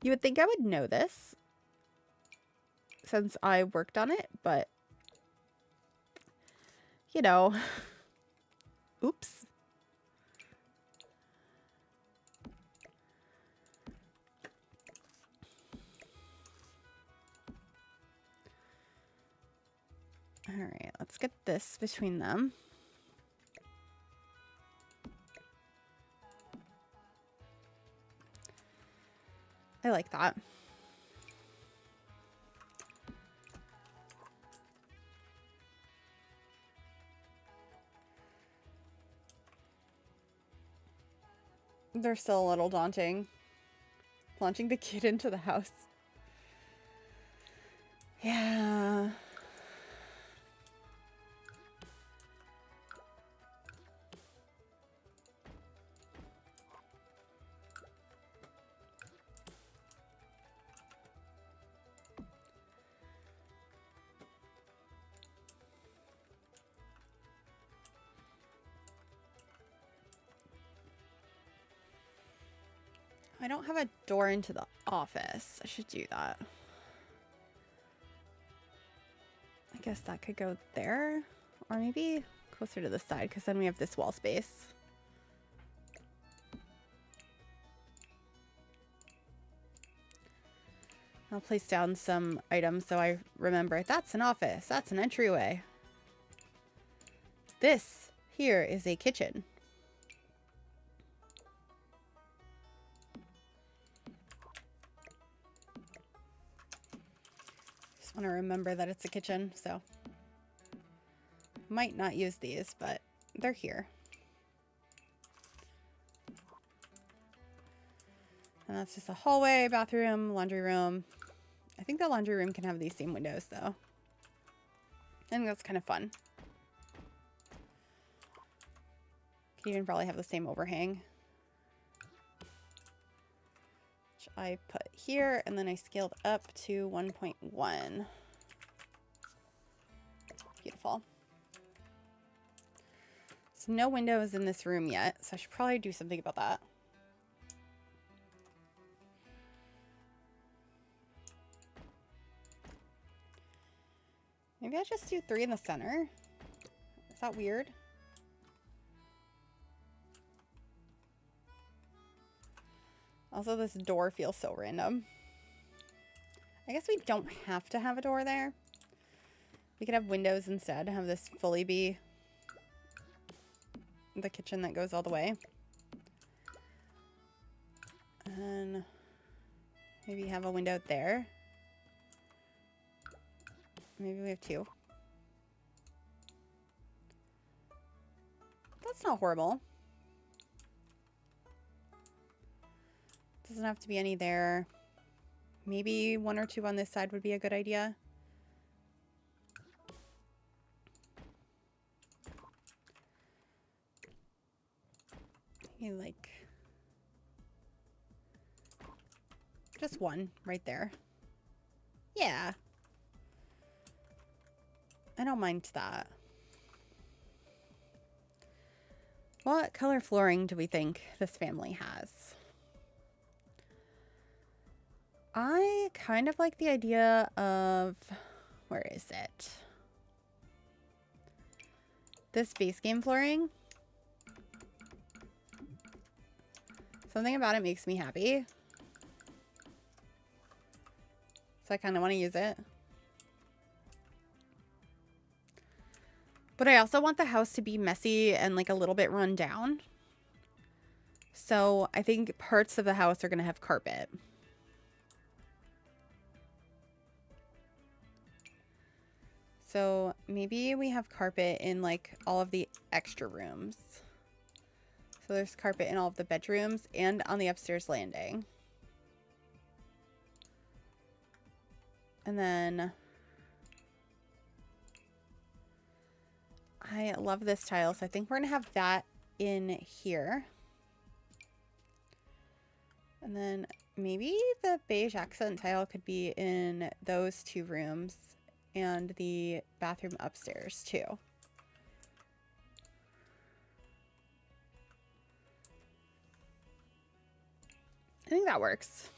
[SPEAKER 1] You would think I would know this since I worked on it, but you know, oops. All right, let's get this between them. I like that. They're still a little daunting. Launching the kid into the house. Yeah. I don't have a door into the office. I should do that. I guess that could go there. Or maybe closer to the side, because then we have this wall space. I'll place down some items so I remember that's an office, that's an entryway. This here is a kitchen. I want to remember that it's a kitchen, so might not use these, but they're here. And that's just a hallway, bathroom, laundry room. I think the laundry room can have these same windows, though. I think that's kind of fun. Could even probably have the same overhang, which I put here, and then I scaled up to 1.1. Beautiful. So no windows in this room yet, so I should probably do something about that. Maybe I just do 3 in the center. Is that weird? Also, this door feels so random. I guess we don't have to have a door there. We could have windows instead, have this fully be the kitchen that goes all the way. And maybe have a window there. Maybe we have 2. That's not horrible. Doesn't have to be any there. Maybe 1 or 2 on this side would be a good idea. Maybe like just 1 right there. Yeah. I don't mind that. What color flooring do we think this family has? I kind of like the idea of, where is it? This base game flooring. Something about it makes me happy. So I kind of want to use it. But I also want the house to be messy and like a little bit run down. So I think parts of the house are going to have carpet. So maybe we have carpet in like all of the extra rooms. So there's carpet in all of the bedrooms and on the upstairs landing. And then I love this tile, so I think we're going to have that in here. And then maybe the beige accent tile could be in those 2 rooms and the bathroom upstairs too. I think that works.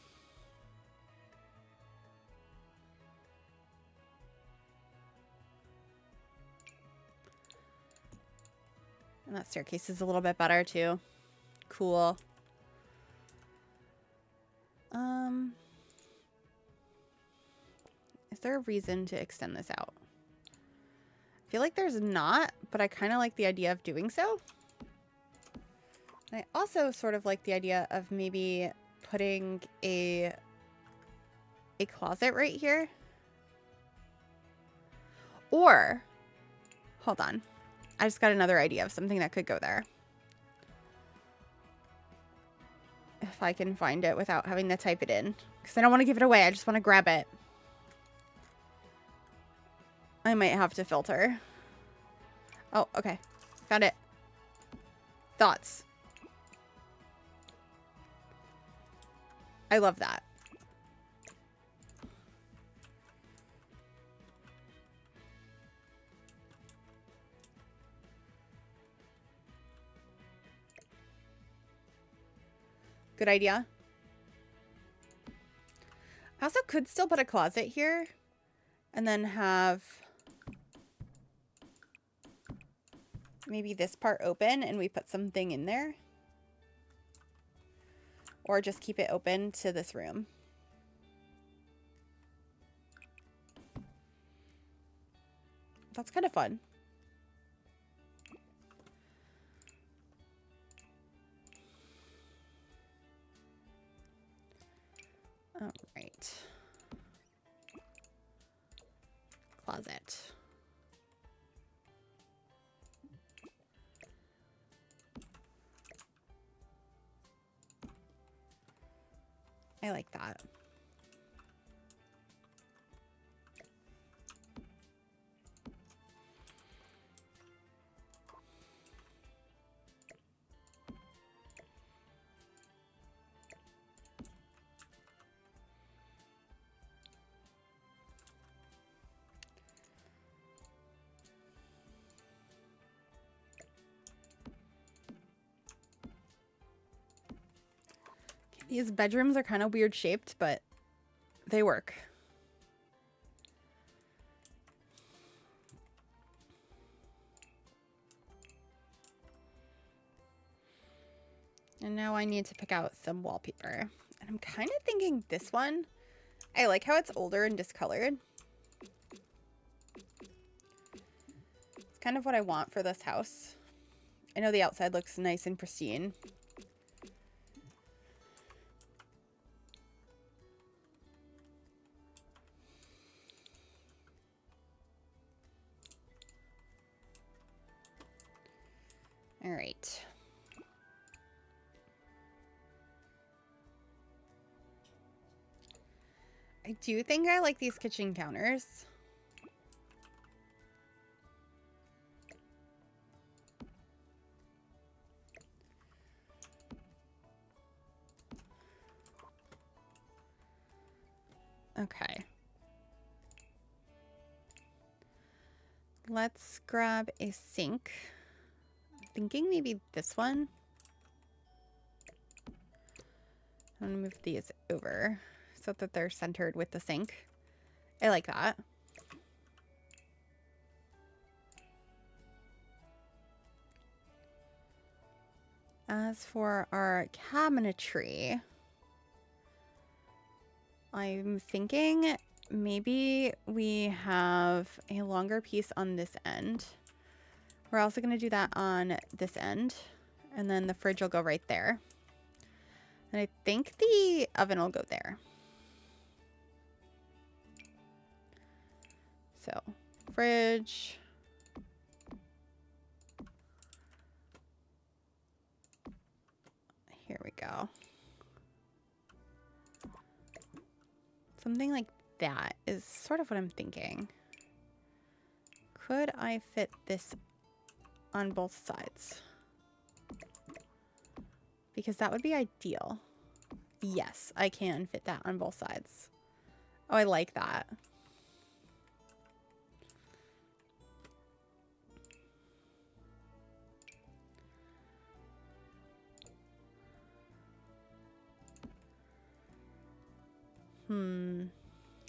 [SPEAKER 1] And that staircase is a little bit better too. Cool. Is there a reason to extend this out? I feel like there's not, but I kind of like the idea of doing so. And I also sort of like the idea of maybe putting a closet right here. Or, hold on. I just got another idea of something that could go there. If I can find it without having to type it in. Because I don't want to give it away. I just want to grab it. I might have to filter. Oh, okay. Found it. Thoughts. I love that. Good idea. I also could still put a closet here and then have maybe this part open and we put something in there. Or just keep it open to this room. That's kind of fun. All right. closet. I like that. These bedrooms are kind of weird shaped, but they work. And now I need to pick out some wallpaper. And I'm kind of thinking this one. I like how it's older and discolored. It's kind of what I want for this house. I know the outside looks nice and pristine. All right. I do think I like these kitchen counters. Okay. Let's grab a sink. I'm thinking maybe this one. I'm gonna move these over so that they're centered with the sink. I like that. As for our cabinetry, I'm thinking maybe we have a longer piece on this end. We're also going to do that on this end. And then the fridge will go right there. And I think the oven will go there. So, fridge. Here we go. Something like that is sort of what I'm thinking. Could I fit this on both sides? Because that would be ideal. Yes, I can fit that on both sides. Oh, I like that.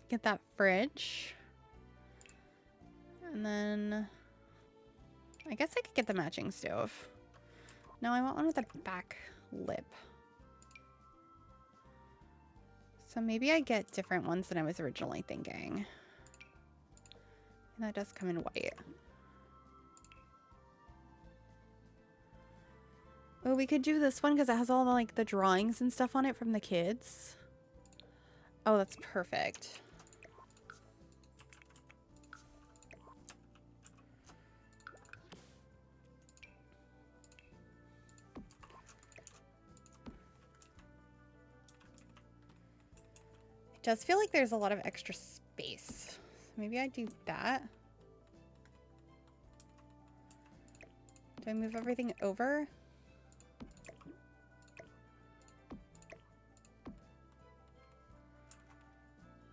[SPEAKER 1] Get that fridge. And then I guess I could get the matching stove. No, I want one with a back lip. So maybe I get different ones than I was originally thinking. And that does come in white. Oh, we could do this one because it has all the, like, the drawings and stuff on it from the kids. Oh, that's perfect. It does feel like there's a lot of extra space. So maybe I do that. Do I move everything over?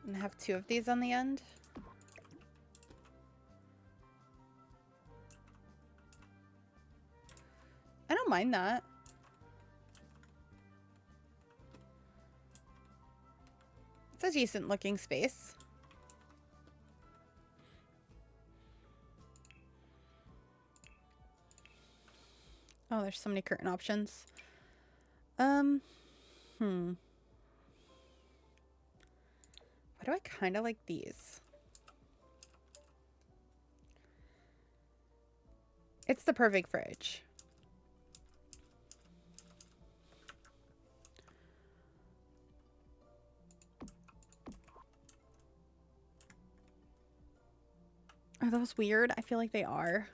[SPEAKER 1] And have two of these on the end? I don't mind that. It's a decent looking space. Oh, there's so many curtain options. Why do I kind of like these? It's the perfect fridge. Are those weird? I feel like they are.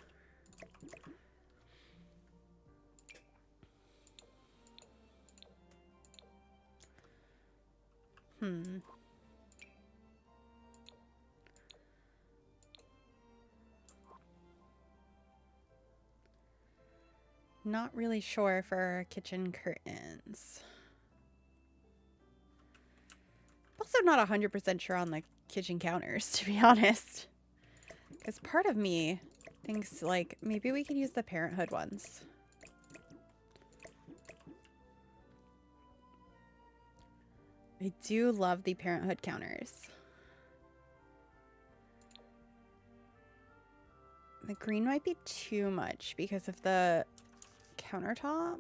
[SPEAKER 1] Not really sure for kitchen curtains. Also not 100% sure on the kitchen counters, to be honest. Because part of me thinks, like, maybe we could use the Parenthood ones. I do love the Parenthood counters. The green might be too much because of the countertop.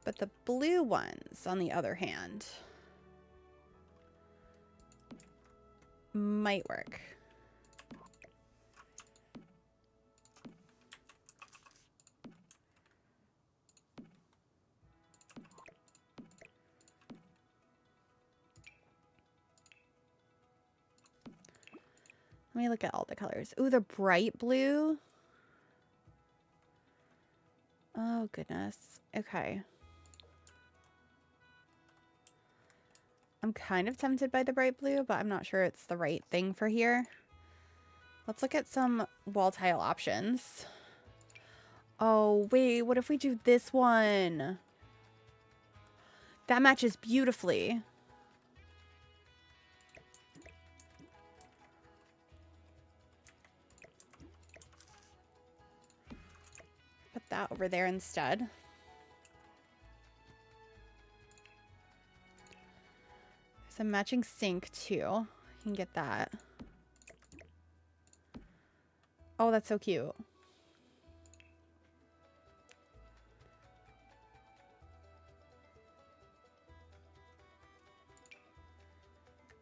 [SPEAKER 1] But the blue ones, on the other hand, might work. Let me look at all the colors. Ooh, the bright blue. Oh, goodness. Okay. I'm kind of tempted by the bright blue, but I'm not sure it's the right thing for here. Let's look at some wall tile options. Oh, wait. What if we do this one? That matches beautifully. Put that over there instead. There's a matching sink too. You can get that. Oh, that's so cute.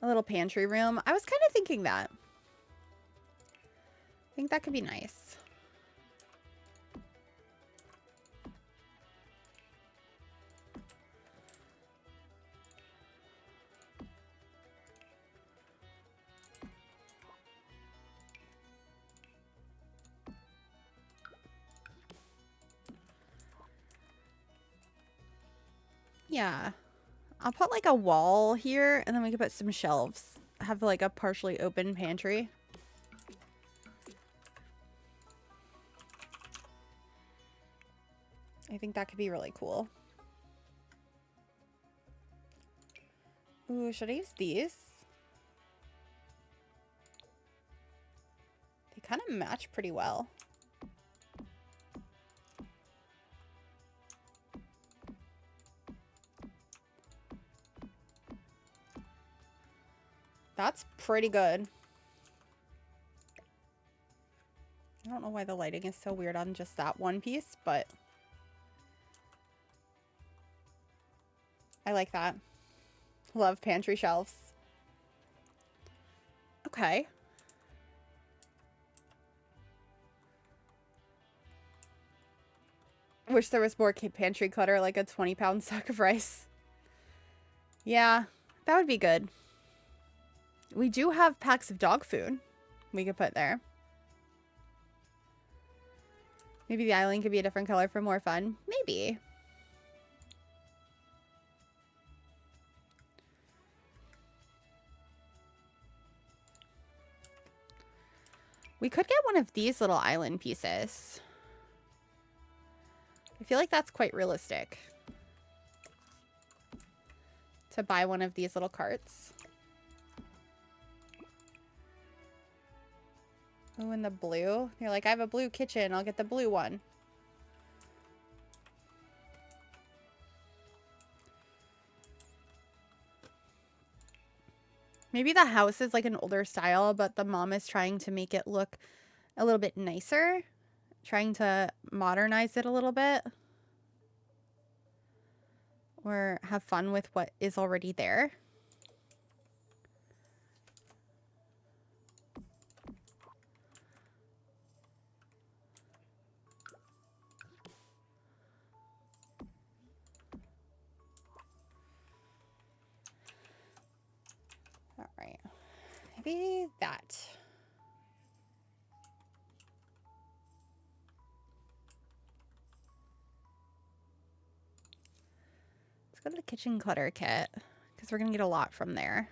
[SPEAKER 1] A little pantry room. I was kind of thinking that. I think that could be nice. Yeah. I'll put like a wall here and then we can put some shelves. Have like a partially open pantry. I think that could be really cool. Ooh, should I use these? They kind of match pretty well. That's pretty good. I don't know why the lighting is so weird on just that one piece, but I like that. Love pantry shelves. Okay. Wish there was more pantry clutter, like a 20-pound sack of rice. Yeah, that would be good. We do have packs of dog food we could put there. Maybe the island could be a different color for more fun. Maybe. We could get one of these little island pieces. I feel like that's quite realistic. To buy one of these little carts. Oh, and the blue. You're like, I have a blue kitchen. I'll get the blue one. Maybe the house is like an older style, but the mom is trying to make it look a little bit nicer. Trying to modernize it a little bit. Or have fun with what is already there. All right. Maybe that. go to the kitchen clutter kit because we're going to get a lot from there.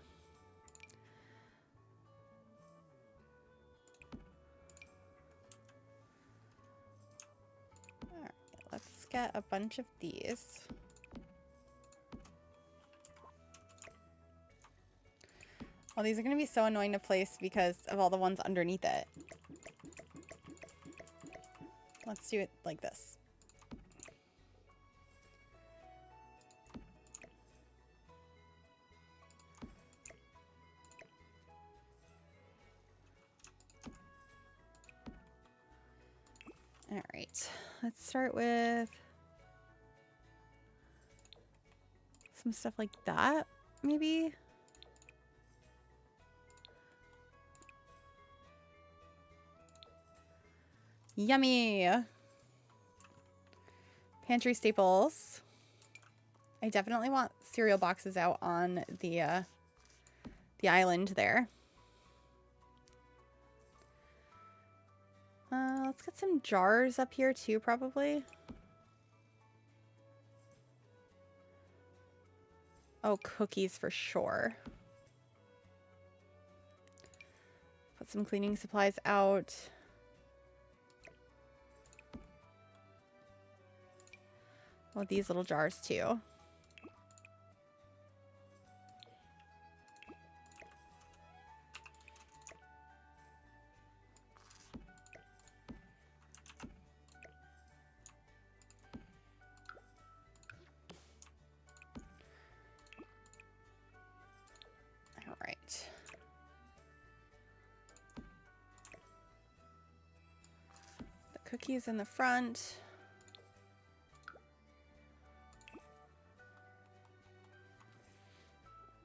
[SPEAKER 1] All right, let's get a bunch of these. Well, these are going to be so annoying to place because of all the ones underneath it. Let's do it like this. All right, let's start with some stuff like that, maybe. Yummy. Pantry staples. I definitely want cereal boxes out on the island there. Let's get some jars up here too, probably. Oh, cookies for sure. Put some cleaning supplies out. Oh, these little jars too. All right. The cookies in the front.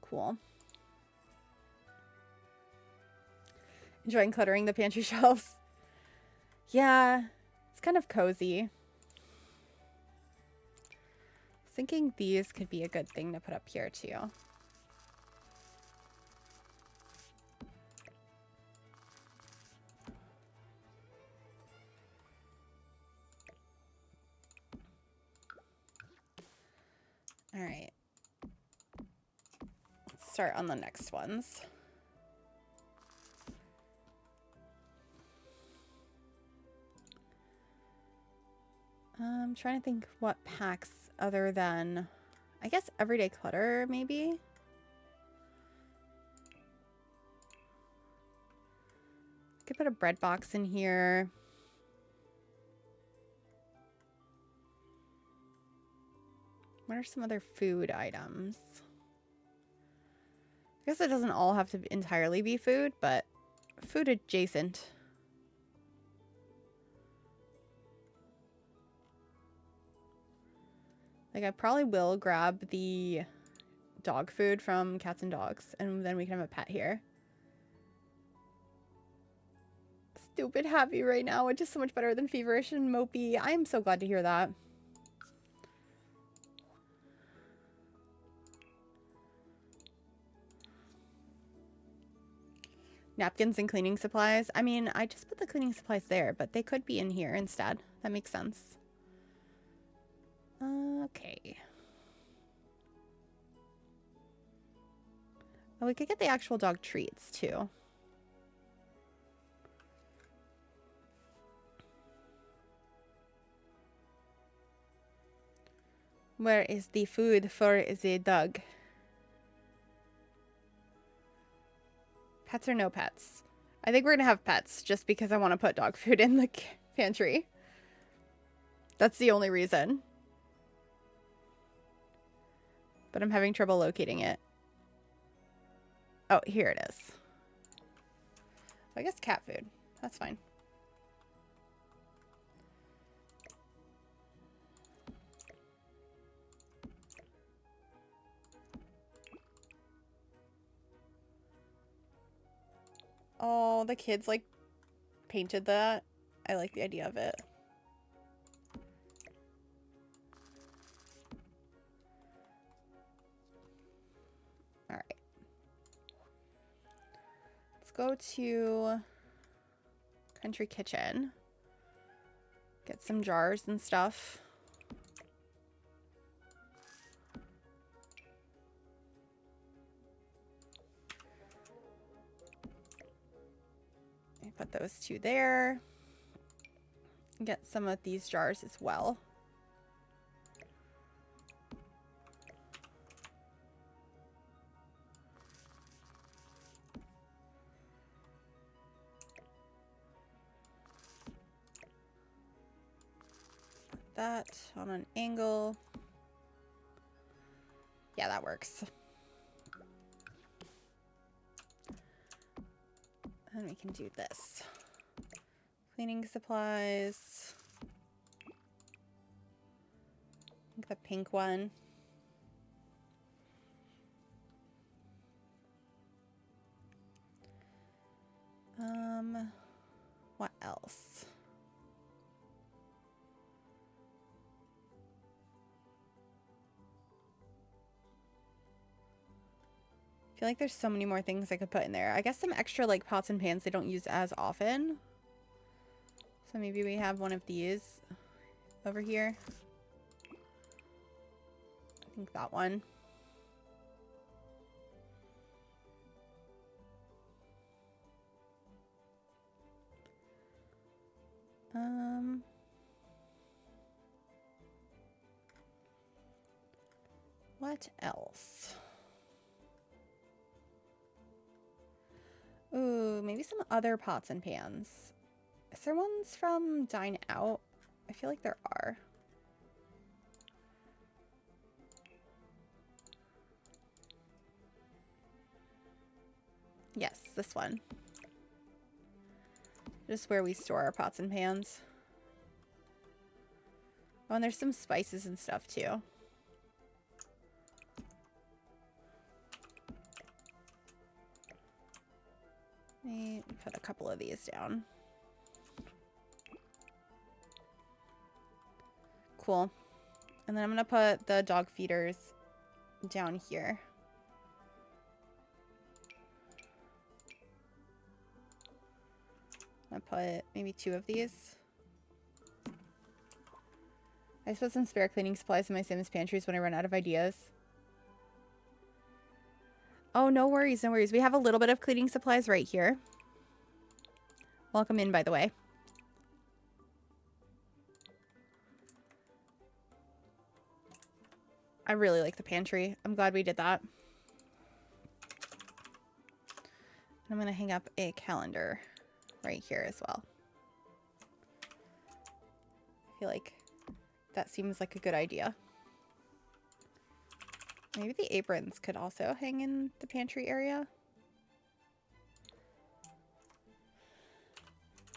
[SPEAKER 1] Cool. Enjoying cluttering the pantry shelves. Yeah, it's kind of cozy. Thinking these could be a good thing to put up here too. All right. Let's start on the next ones. I'm trying to think what packs other than, I guess, everyday clutter, maybe? Could put a bread box in here. What are some other food items? I guess it doesn't all have to entirely be food, but food adjacent. Like, I probably will grab the dog food from Cats and Dogs, and then we can have a pet here. Stupid happy right now, which is so much better than feverish and mopey. I am so glad to hear that. Napkins and cleaning supplies. I mean, I just put the cleaning supplies there, but they could be in here instead. That makes sense. Okay. Oh, we could get the actual dog treats too. Where is the food for the dog? Pets or no pets? I think we're gonna have pets just because I want to put dog food in the pantry. That's the only reason. But I'm having trouble locating it. Oh, here it is. I guess cat food. That's fine. Oh, the kids like painted that. I like the idea of it. All right. Let's go to Country Kitchen. Get some jars and stuff. put those two there. Get some of these jars as well. Put that on an angle. Yeah, that works. And we can do this. Cleaning supplies. I think the pink one. What else? I feel like there's so many more things I could put in there. I guess some extra like pots and pans they don't use as often. So maybe we have one of these over here. I think that one. What else? Ooh, maybe some other pots and pans. Is there ones from Dine Out? I feel like there are. Yes, this one. Just where we store our pots and pans. Oh, and there's some spices and stuff too. Let me put a couple of these down. Cool. And then I'm gonna put the dog feeders down here. I'll put maybe 2 of these. I just put some spare cleaning supplies in my Sims pantries when I run out of ideas. Oh, no worries, no worries. We have a little bit of cleaning supplies right here. Welcome in, by the way. I really like the pantry. I'm glad we did that. I'm going to hang up a calendar right here as well. I feel like that seems like a good idea. Maybe the aprons could also hang in the pantry area.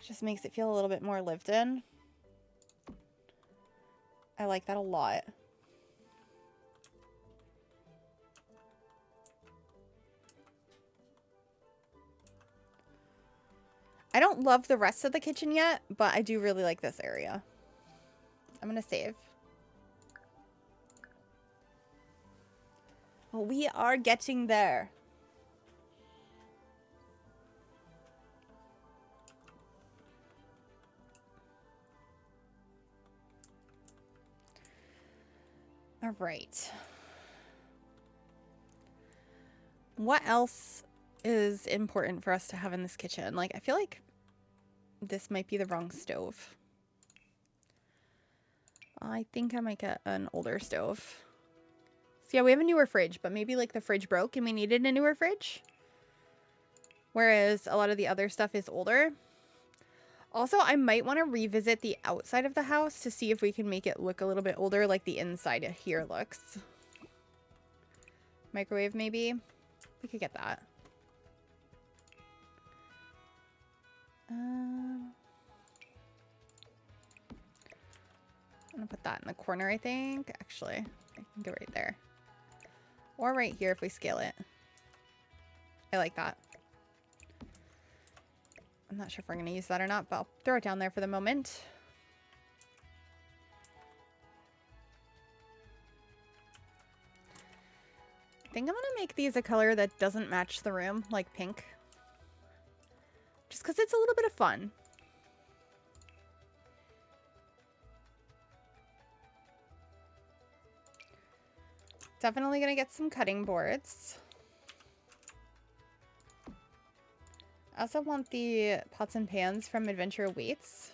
[SPEAKER 1] Just makes it feel a little bit more lived in. I like that a lot. I don't love the rest of the kitchen yet, but I do really like this area. I'm going to save. Well, we are getting there. All right. What else is important for us to have in this kitchen? Like, I feel like this might be the wrong stove. I think I might get an older stove. So yeah, we have a newer fridge, but maybe like the fridge broke and we needed a newer fridge. Whereas a lot of the other stuff is older. Also, I might want to revisit the outside of the house to see if we can make it look a little bit older like the inside here looks. Microwave, maybe? We could get that. I'm gonna put that in the corner, I think. Actually, I can go right there. Or right here if we scale it. I like that. I'm not sure if we're going to use that or not, but I'll throw it down there for the moment. I think I'm going to make these a color that doesn't match the room, like pink. Just because it's a little bit of fun. Definitely going to get some cutting boards. I also want the pots and pans from Adventure Awaits.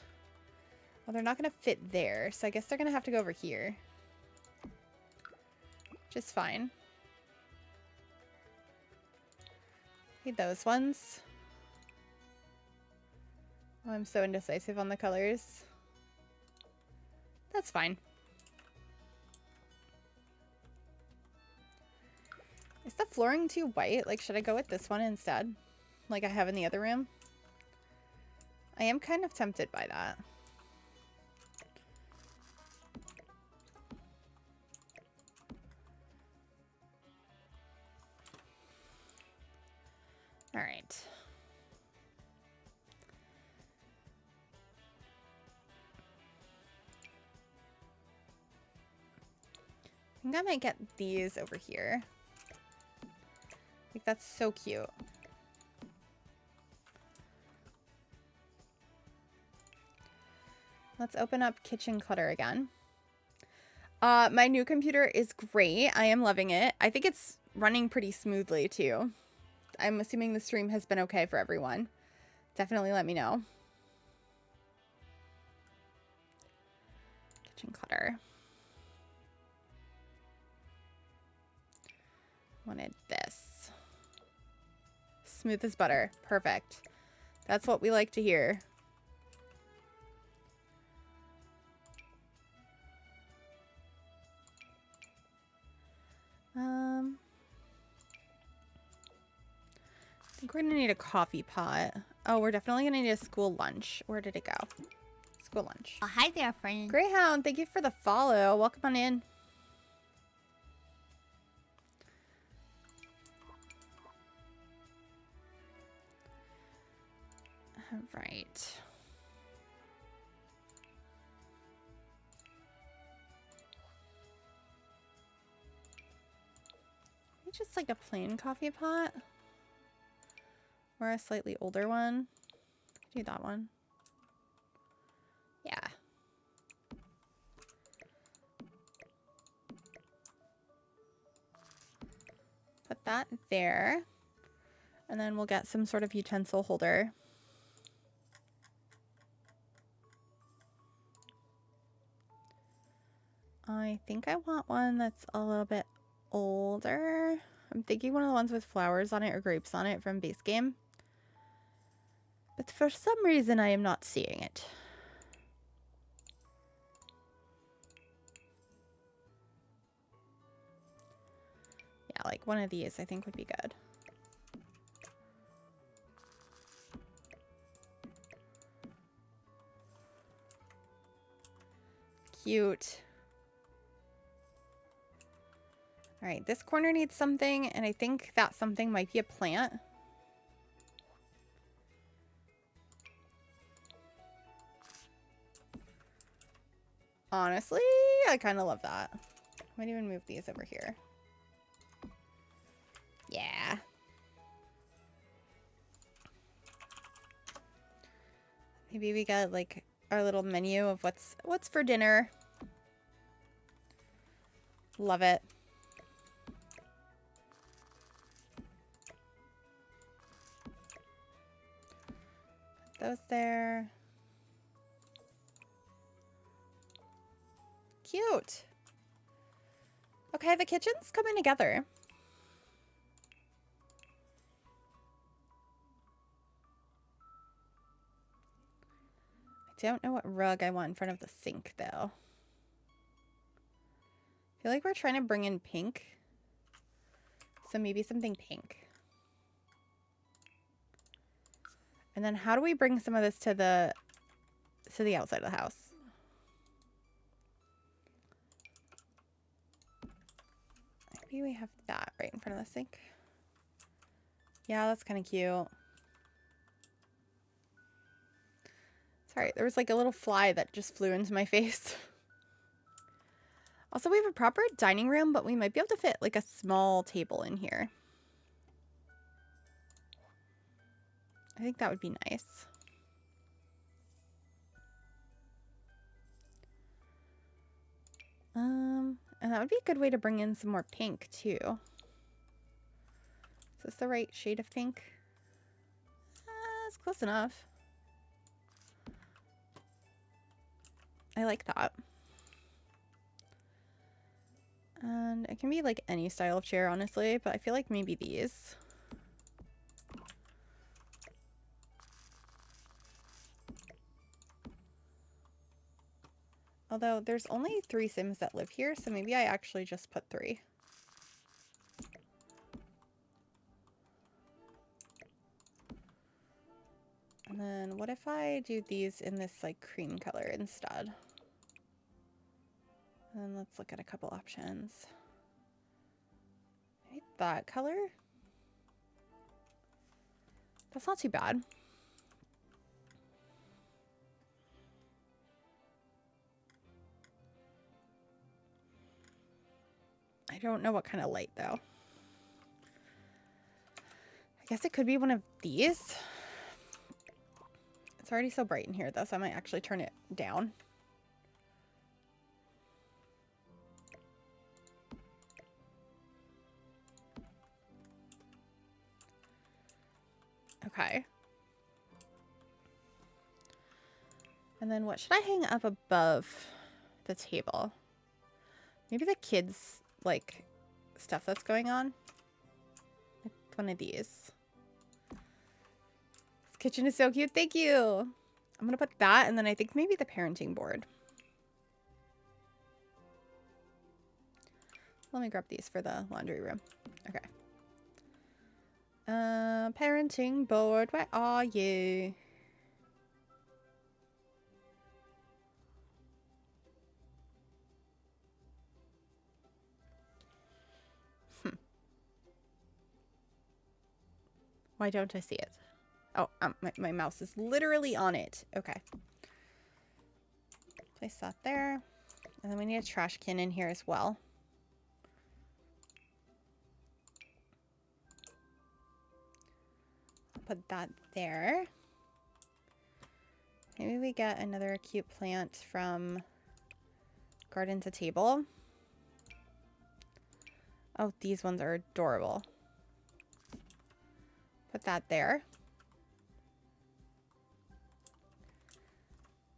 [SPEAKER 1] Well, they're not going to fit there, so I guess they're going to have to go over here. Which is fine. Need those ones. Oh, I'm so indecisive on the colors. That's fine. Is the flooring too white? Like, should I go with this one instead? Like I have in the other room? I am kind of tempted by that. All right. I think I might get these over here. Like, that's so cute. Let's open up Kitchen Clutter again. My new computer is great. I am loving it. I think it's running pretty smoothly too. I'm assuming the stream has been okay for everyone. Definitely let me know. Kitchen Clutter. Wanted this. Smooth as butter. Perfect. That's what we like to hear. I think we're gonna need a coffee pot. Oh, we're definitely gonna need a school lunch. Where did it go? School lunch.
[SPEAKER 2] Oh, hi there, friend.
[SPEAKER 1] Greyhound, thank you for the follow. Welcome on in. All right. Maybe just like a plain coffee pot. Or a slightly older one. Do that one. Yeah. Put that there. And then we'll get some sort of utensil holder. I think I want one that's a little bit older. I'm thinking one of the ones with flowers on it or grapes on it from base game. But for some reason I am not seeing it. Yeah, like one of these I think would be good. Cute. All right, this corner needs something, and I think that something might be a plant. Honestly, I kind of love that. Might even move these over here. Yeah. Maybe we got like our little menu of what's for dinner. Love it. Put those there. Cute. Okay, the kitchen's coming together. I don't know what rug I want in front of the sink, though. I feel like we're trying to bring in pink. So maybe something pink. And then how do we bring some of this to the outside of the house? Maybe we have that right in front of the sink. Yeah, that's kind of cute. Sorry, there was like a little fly that just flew into my face. Also, we have a proper dining room, but we might be able to fit like a small table in here. I think that would be nice. And that would be a good way to bring in some more pink too. Is this the right shade of pink? close enough. I like that. And it can be like any style of chair, honestly, but I feel like maybe these. Although there's only 3 Sims that live here, so maybe I actually just put 3. And then what if I do these in this like cream color instead? And let's look at a couple options. Maybe that color? That's not too bad. I don't know what kind of light though. I guess it could be one of these. It's already so bright in here though, so I might actually turn it down. Okay. And then what should I hang up above the table? Maybe the kids, like, stuff that's going on. Like one of these. This kitchen is so cute. Thank you. I'm going to put that, and then I think maybe the parenting board. Let me grab these for the laundry room. Okay. Parenting board, where are you? Why don't I see it? Oh, my mouse is literally on it. Okay. Place that there. And then we need a trash can in here as well. I'll put that there. Maybe we get another cute plant from Garden to Table. Oh, these ones are adorable. Put that there.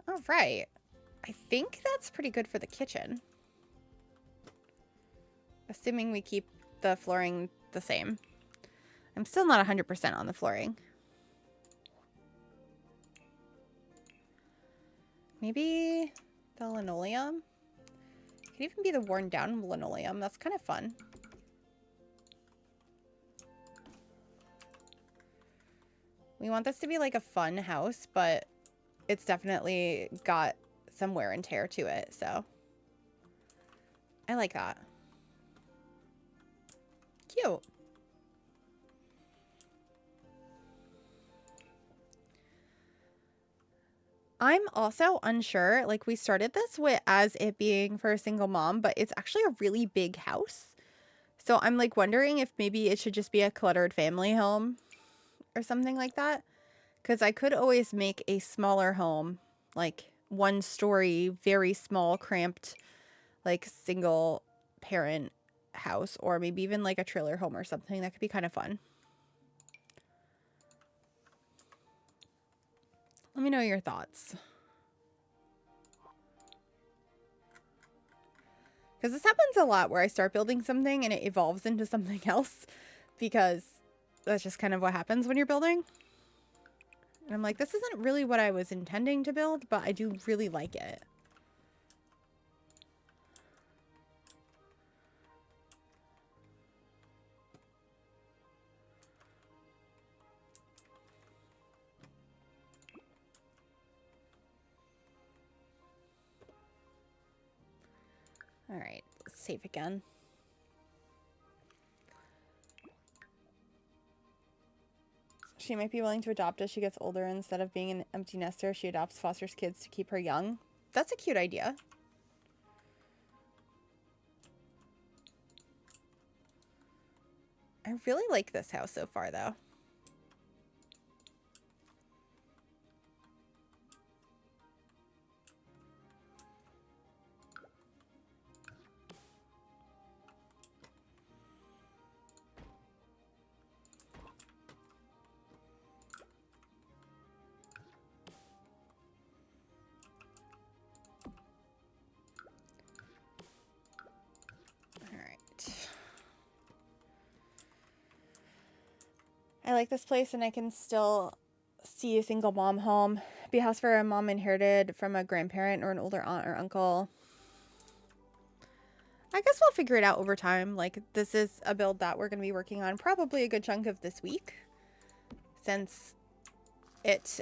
[SPEAKER 1] All right. I think that's pretty good for the kitchen. Assuming we keep the flooring the same. I'm still not 100% on the flooring. Maybe the linoleum? It could even be the worn down linoleum. That's kind of fun. We want this to be like a fun house, but it's definitely got some wear and tear to it, so I like that. Cute. I'm also unsure, like we started this as it being for a single mom, but it's actually a really big house. So I'm like wondering if maybe it should just be a cluttered family home or something like that. Because I could always make a smaller home, like 1-story, very small, cramped, like single parent house, or maybe even like a trailer home or something. That could be kind of fun. Let me know your thoughts. Because this happens a lot where I start building something and it evolves into something else, because that's just kind of what happens when you're building. And I'm like, this isn't really what I was intending to build, but I do really like it. All right, let's save again. She might be willing to adopt as she gets older. Instead of being an empty nester, she adopts, fosters kids to keep her young. That's a cute idea. I really like this house so far, though. like this place, and I can still see a single mom home. Be a house for a mom inherited from a grandparent or an older aunt or uncle. I guess we'll figure it out over time. Like, this is a build that we're going to be working on probably a good chunk of this week, since it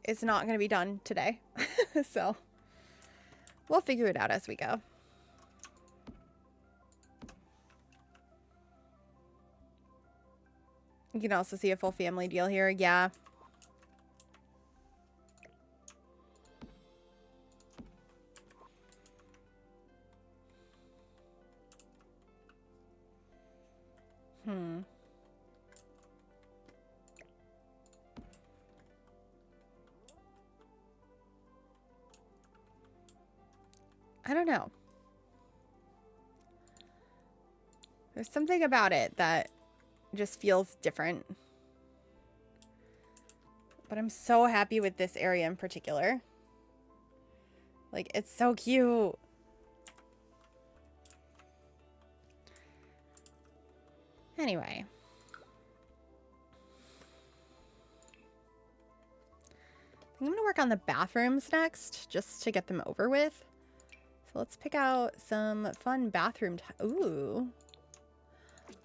[SPEAKER 1] is not going to be done today. So we'll figure it out as we go. You can also see a full family deal here. Yeah. I don't know. There's something about it that just feels different. But I'm so happy with this area in particular. Like, it's so cute. Anyway. I'm going to work on the bathrooms next, just to get them over with. So let's pick out some fun bathroom. Ooh.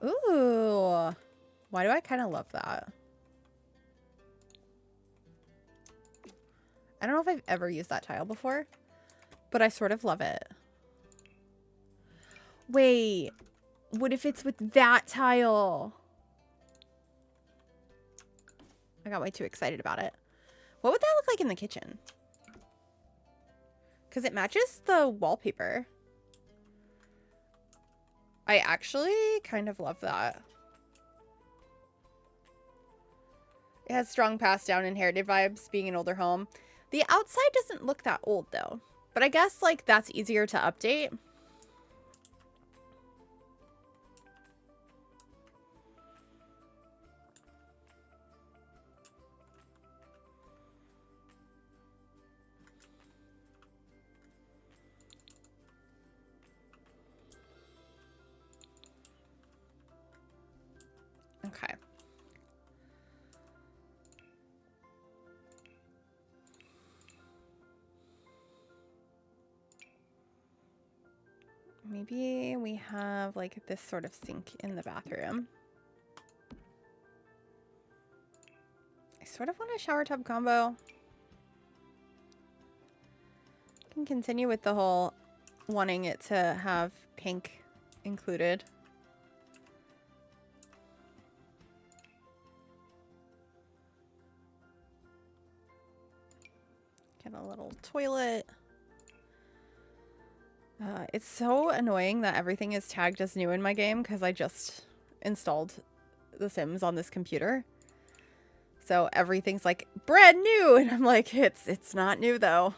[SPEAKER 1] Ooh. Why do I kind of love that? I don't know if I've ever used that tile before, but I sort of love it. Wait. What if it's with that tile? I got way too excited about it. What would that look like in the kitchen? Because it matches the wallpaper. I actually kind of love that. It has strong passed down inherited vibes, being an older home. The outside doesn't look that old though. But I guess like that's easier to update. Okay. Maybe we have like this sort of sink in the bathroom. I sort of want a shower tub combo. Can continue with the whole wanting it to have pink included. Get a little toilet. It's so annoying that everything is tagged as new in my game because I just installed The Sims on this computer. So everything's like brand new and I'm like, it's not new though.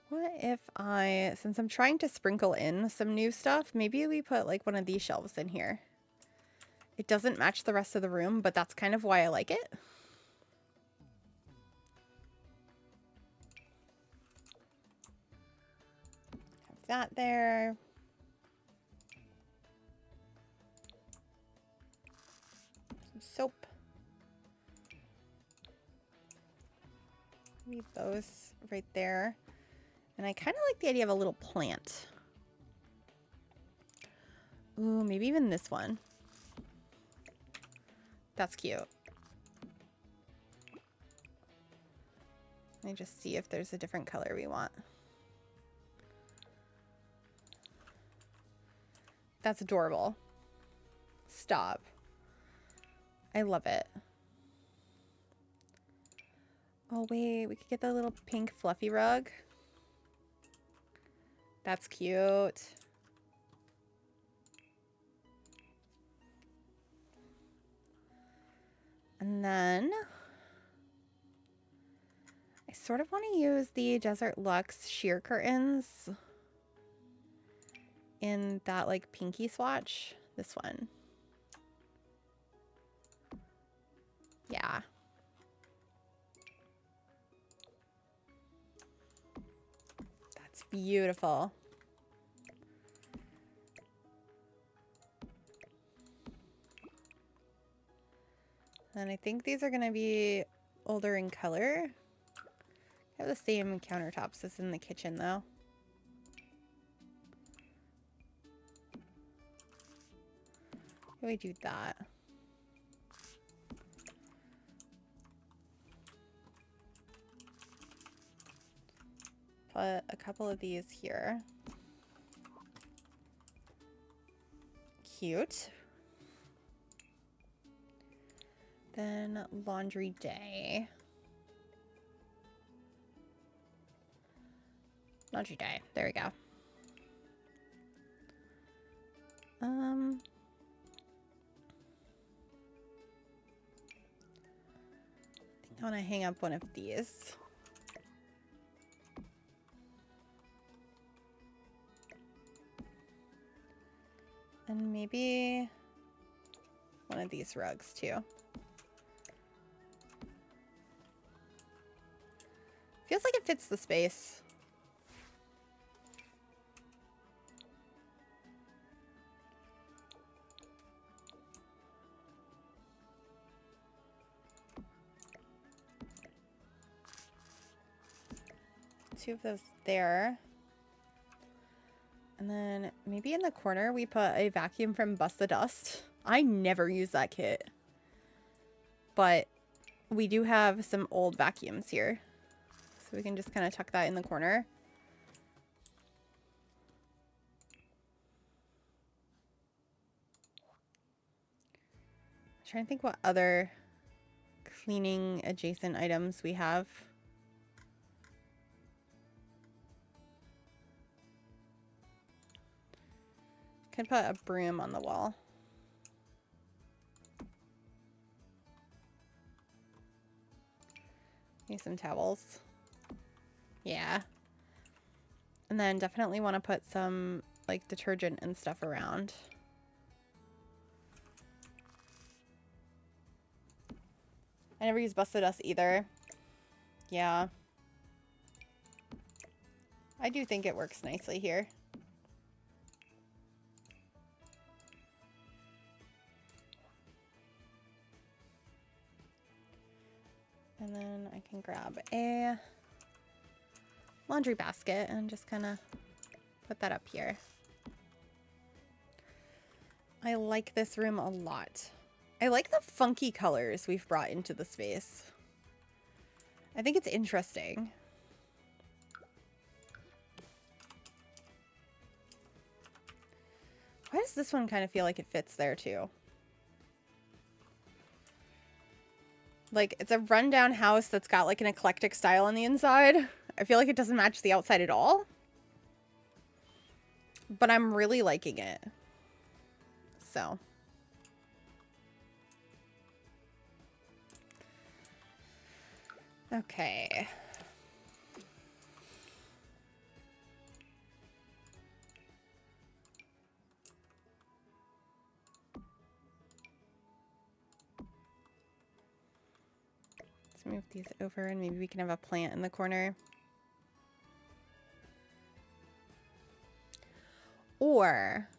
[SPEAKER 1] What if since I'm trying to sprinkle in some new stuff, maybe we put like one of these shelves in here. It doesn't match the rest of the room, but that's kind of why I like it. Have that there. Some soap. Leave those right there. And I kind of like the idea of a little plant. Ooh, maybe even this one. That's cute. Let me just see if there's a different color we want. That's adorable. Stop. I love it. Oh, wait. We could get the little pink fluffy rug. That's cute. And then I sort of want to use the Desert Luxe sheer curtains in that like pinky swatch. This one. Yeah. It's beautiful. And I think these are going to be older in color. I have the same countertops as in the kitchen, though. How do we do that? Put a couple of these here. Cute. Then laundry day. Laundry day. There we go. I think I want to hang up one of these. And maybe one of these rugs too. Feels like it fits the space. Two of those there. And then maybe in the corner we put a vacuum from Bust the Dust. I never use that kit. But we do have some old vacuums here. So we can just kind of tuck that in the corner. I'm trying to think what other cleaning adjacent items we have. Could put a broom on the wall. Need some towels. Yeah. And then definitely want to put some like detergent and stuff around. I never use Busted Us either. Yeah. I do think it works nicely here. And then I can grab a laundry basket and just kind of put that up here. I like this room a lot. I like the funky colors we've brought into the space. I think it's interesting. Why does this one kind of feel like it fits there too? Like, it's a rundown house that's got like an eclectic style on the inside. I feel like it doesn't match the outside at all. But I'm really liking it. So. Okay. Let's move these over and maybe we can have a plant in the corner. Or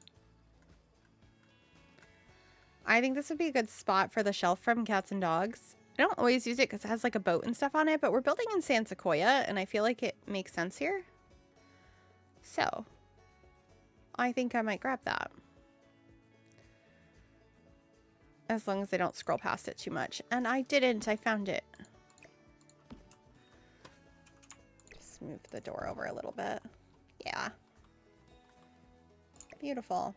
[SPEAKER 1] I think this would be a good spot for the shelf from Cats and Dogs. I don't always use it because it has like a boat and stuff on it, but we're building in San Sequoia and I feel like it makes sense here. So I think I might grab that. As long as I don't scroll past it too much. And I didn't, I found it. Just move the door over a little bit. Yeah. Beautiful.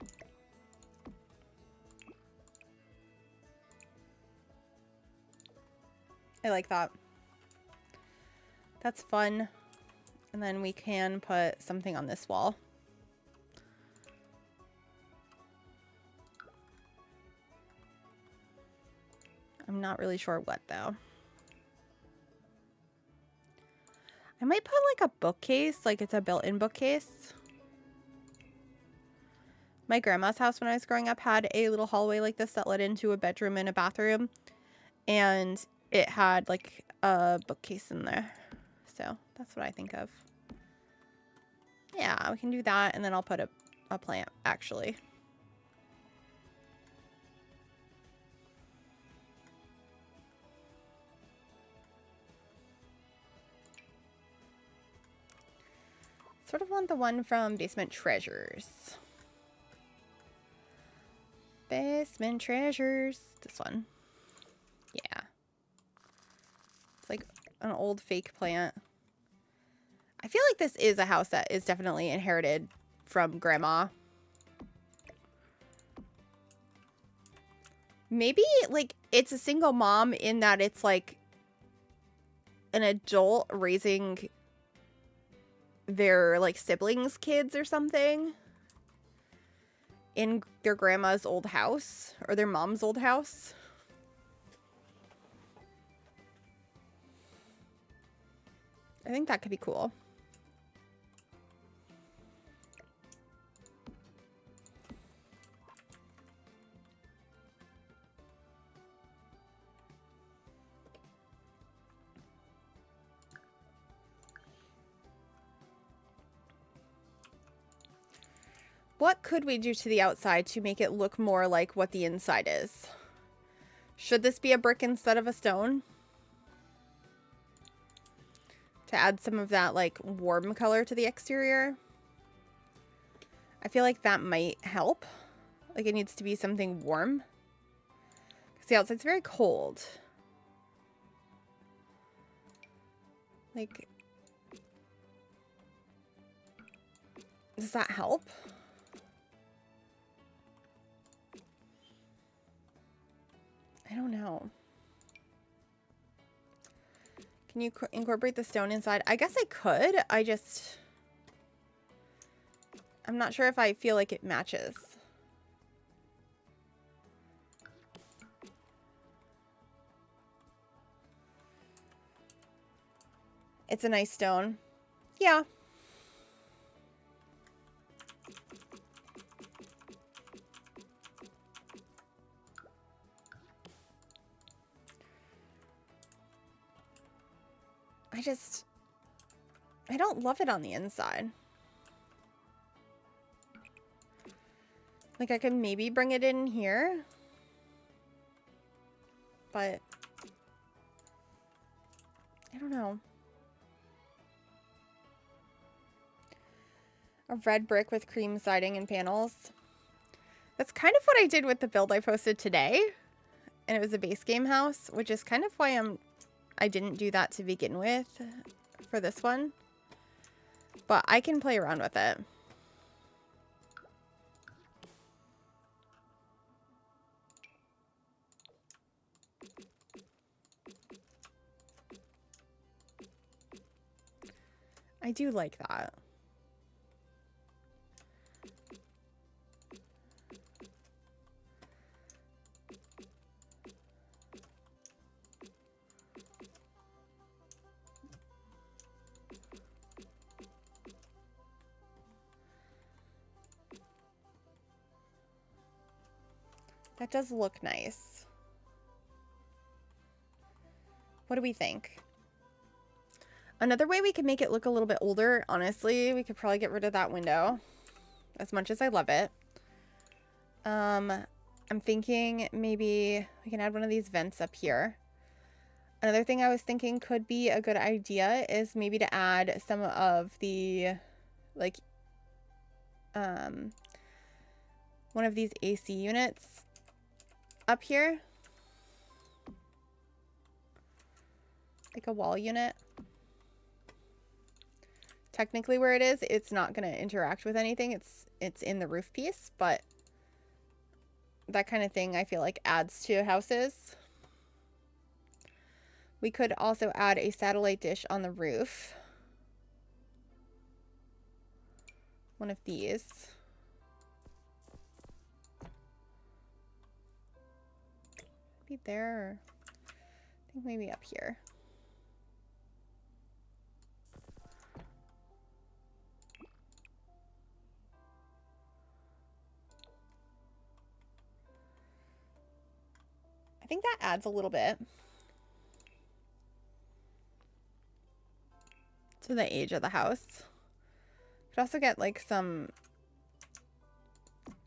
[SPEAKER 1] I like that. That's fun. And then we can put something on this wall. I'm not really sure what though. I might put like a bookcase, like it's a built-in bookcase. My grandma's house when I was growing up had a little hallway like this that led into a bedroom and a bathroom. And it had like a bookcase in there. So that's what I think of. Yeah, we can do that, and then I'll put a plant, actually. Sort of want the one from Basement Treasures. Basement Treasures. This one. Yeah. It's like an old fake plant. I feel like this is a house that is definitely inherited from Grandma. Maybe, like, it's a single mom in that it's, like, an adult raising their, like, siblings' kids or something in their grandma's old house or their mom's old house. I think that could be cool. What could we do to the outside to make it look more like what the inside is? Should this be a brick instead of a stone? To add some of that, like, warm color to the exterior? I feel like that might help. Like, it needs to be something warm. Because the outside's very cold. Like, does that help? I don't know. Can you incorporate the stone inside? I guess I could. I'm not sure if I feel like it matches. It's a nice stone. Yeah. I don't love it on the inside. Like, I could maybe bring it in here. But I don't know. A red brick with cream siding and panels. That's kind of what I did with the build I posted today. And it was a base game house, which is kind of why I didn't do that to begin with for this one. But I can play around with it. I do like that. That does look nice. What do we think? Another way we could make it look a little bit older, honestly, we could probably get rid of that window. As much as I love it. I'm thinking maybe we can add one of these vents up here. Another thing I was thinking could be a good idea is maybe to add some of the, like, one of these AC units up here. Like a wall unit. Technically where it is, it's not going to interact with anything. It's in the roof piece, but that kind of thing I feel like adds to houses. We could also add a satellite dish on the roof. One of these. Maybe there, or I think maybe up here. I think that adds a little bit to the age of the house. Could also get like some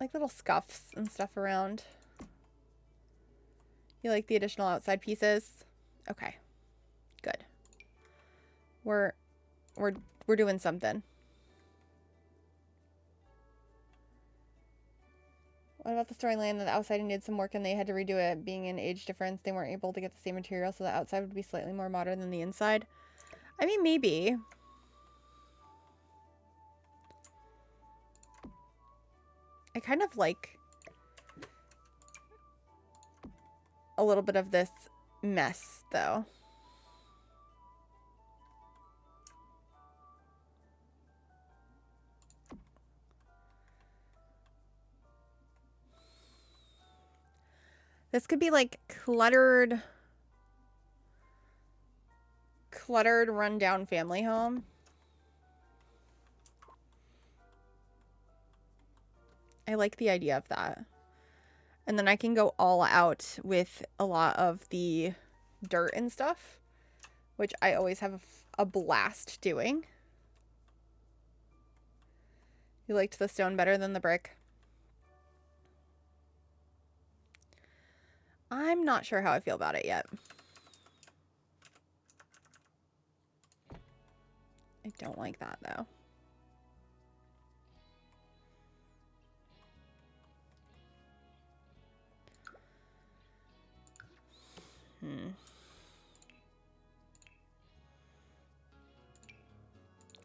[SPEAKER 1] like little scuffs and stuff around. You like the additional outside pieces? Okay. Good. We're doing something. What about the storyline that the outside needed some work and they had to redo it? Being an age difference, they weren't able to get the same material, so the outside would be slightly more modern than the inside. I mean, maybe. I kind of like a little bit of this mess, though. This could be like cluttered, rundown family home. I like the idea of that. And then I can go all out with a lot of the dirt and stuff, which I always have a blast doing. You liked the stone better than the brick? I'm not sure how I feel about it yet. I don't like that, though.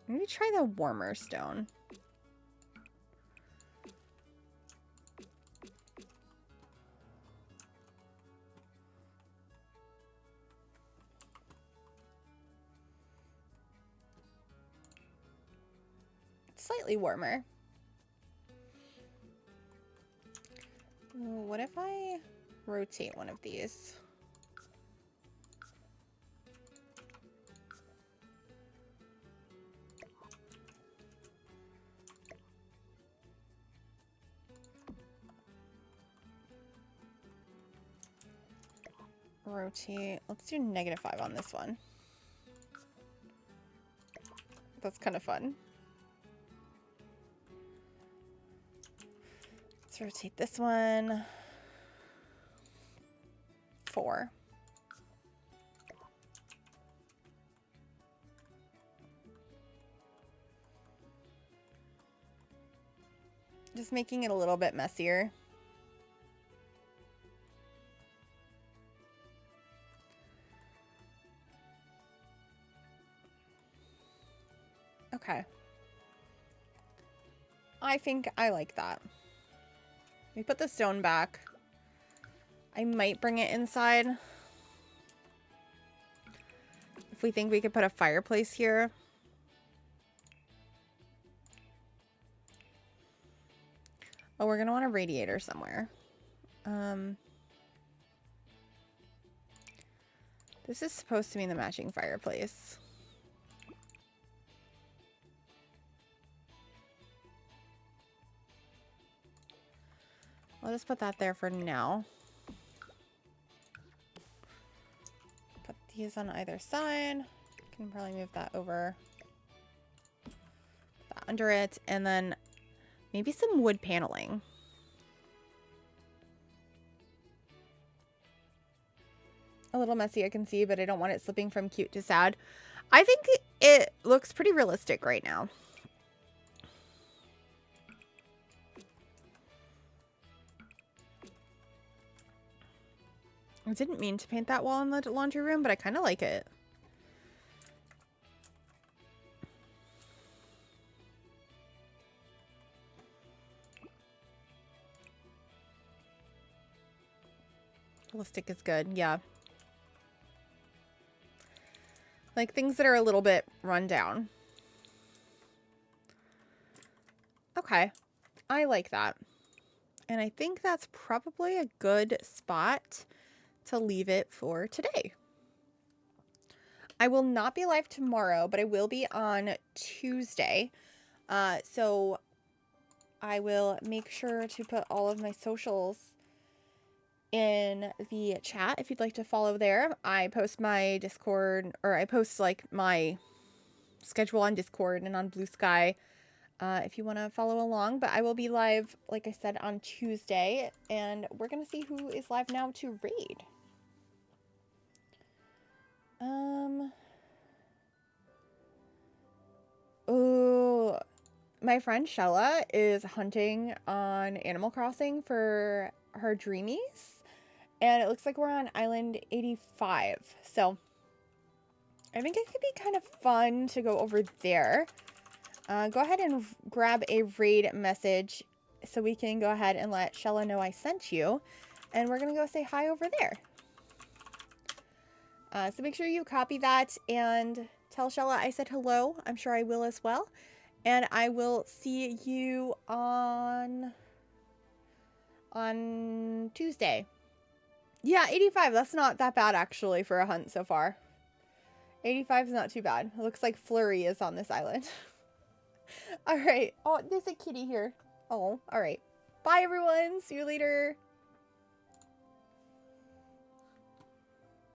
[SPEAKER 1] Maybe try the warmer stone. Slightly warmer. What if I rotate one of these? Rotate. Let's do -5 on this one. That's kind of fun. Let's rotate this one. 4. Just making it a little bit messier. Okay. I think I like that. We put the stone back. I might bring it inside. If we think we could put a fireplace here. Oh, we're gonna want a radiator somewhere. This is supposed to be the matching fireplace. I'll just put that there for now. Put these on either side. Can probably move that over. Put that under it. And then maybe some wood paneling. A little messy, I can see, but I don't want it slipping from cute to sad. I think it looks pretty realistic right now. I didn't mean to paint that wall in the laundry room, but I kind of like it. Realistic is good, yeah. Like things that are a little bit run down. Okay, I like that. And I think that's probably a good spot to leave it for today. I will not be live tomorrow, but I will be on Tuesday. So I will make sure to put all of my socials in the chat if you'd like to follow there. I post my Discord, or I post like my schedule on Discord and on Blue Sky if you want to follow along. But I will be live, like I said, on Tuesday, and we're going to see who is live now to raid. Oh, my friend Shella is hunting on Animal Crossing for her dreamies, and it looks like we're on Island 85. So I think it could be kind of fun to go over there. Go ahead and grab a raid message so we can go ahead and let Shella know I sent you. And we're going to go say hi over there. So make sure you copy that and tell Shella I said hello. I'm sure I will as well. And I will see you on Tuesday. Yeah, 85. That's not that bad actually for a hunt so far. 85 is not too bad. It looks like Flurry is on this island. All right. Oh, there's a kitty here. Oh, all right. Bye, everyone. See you later.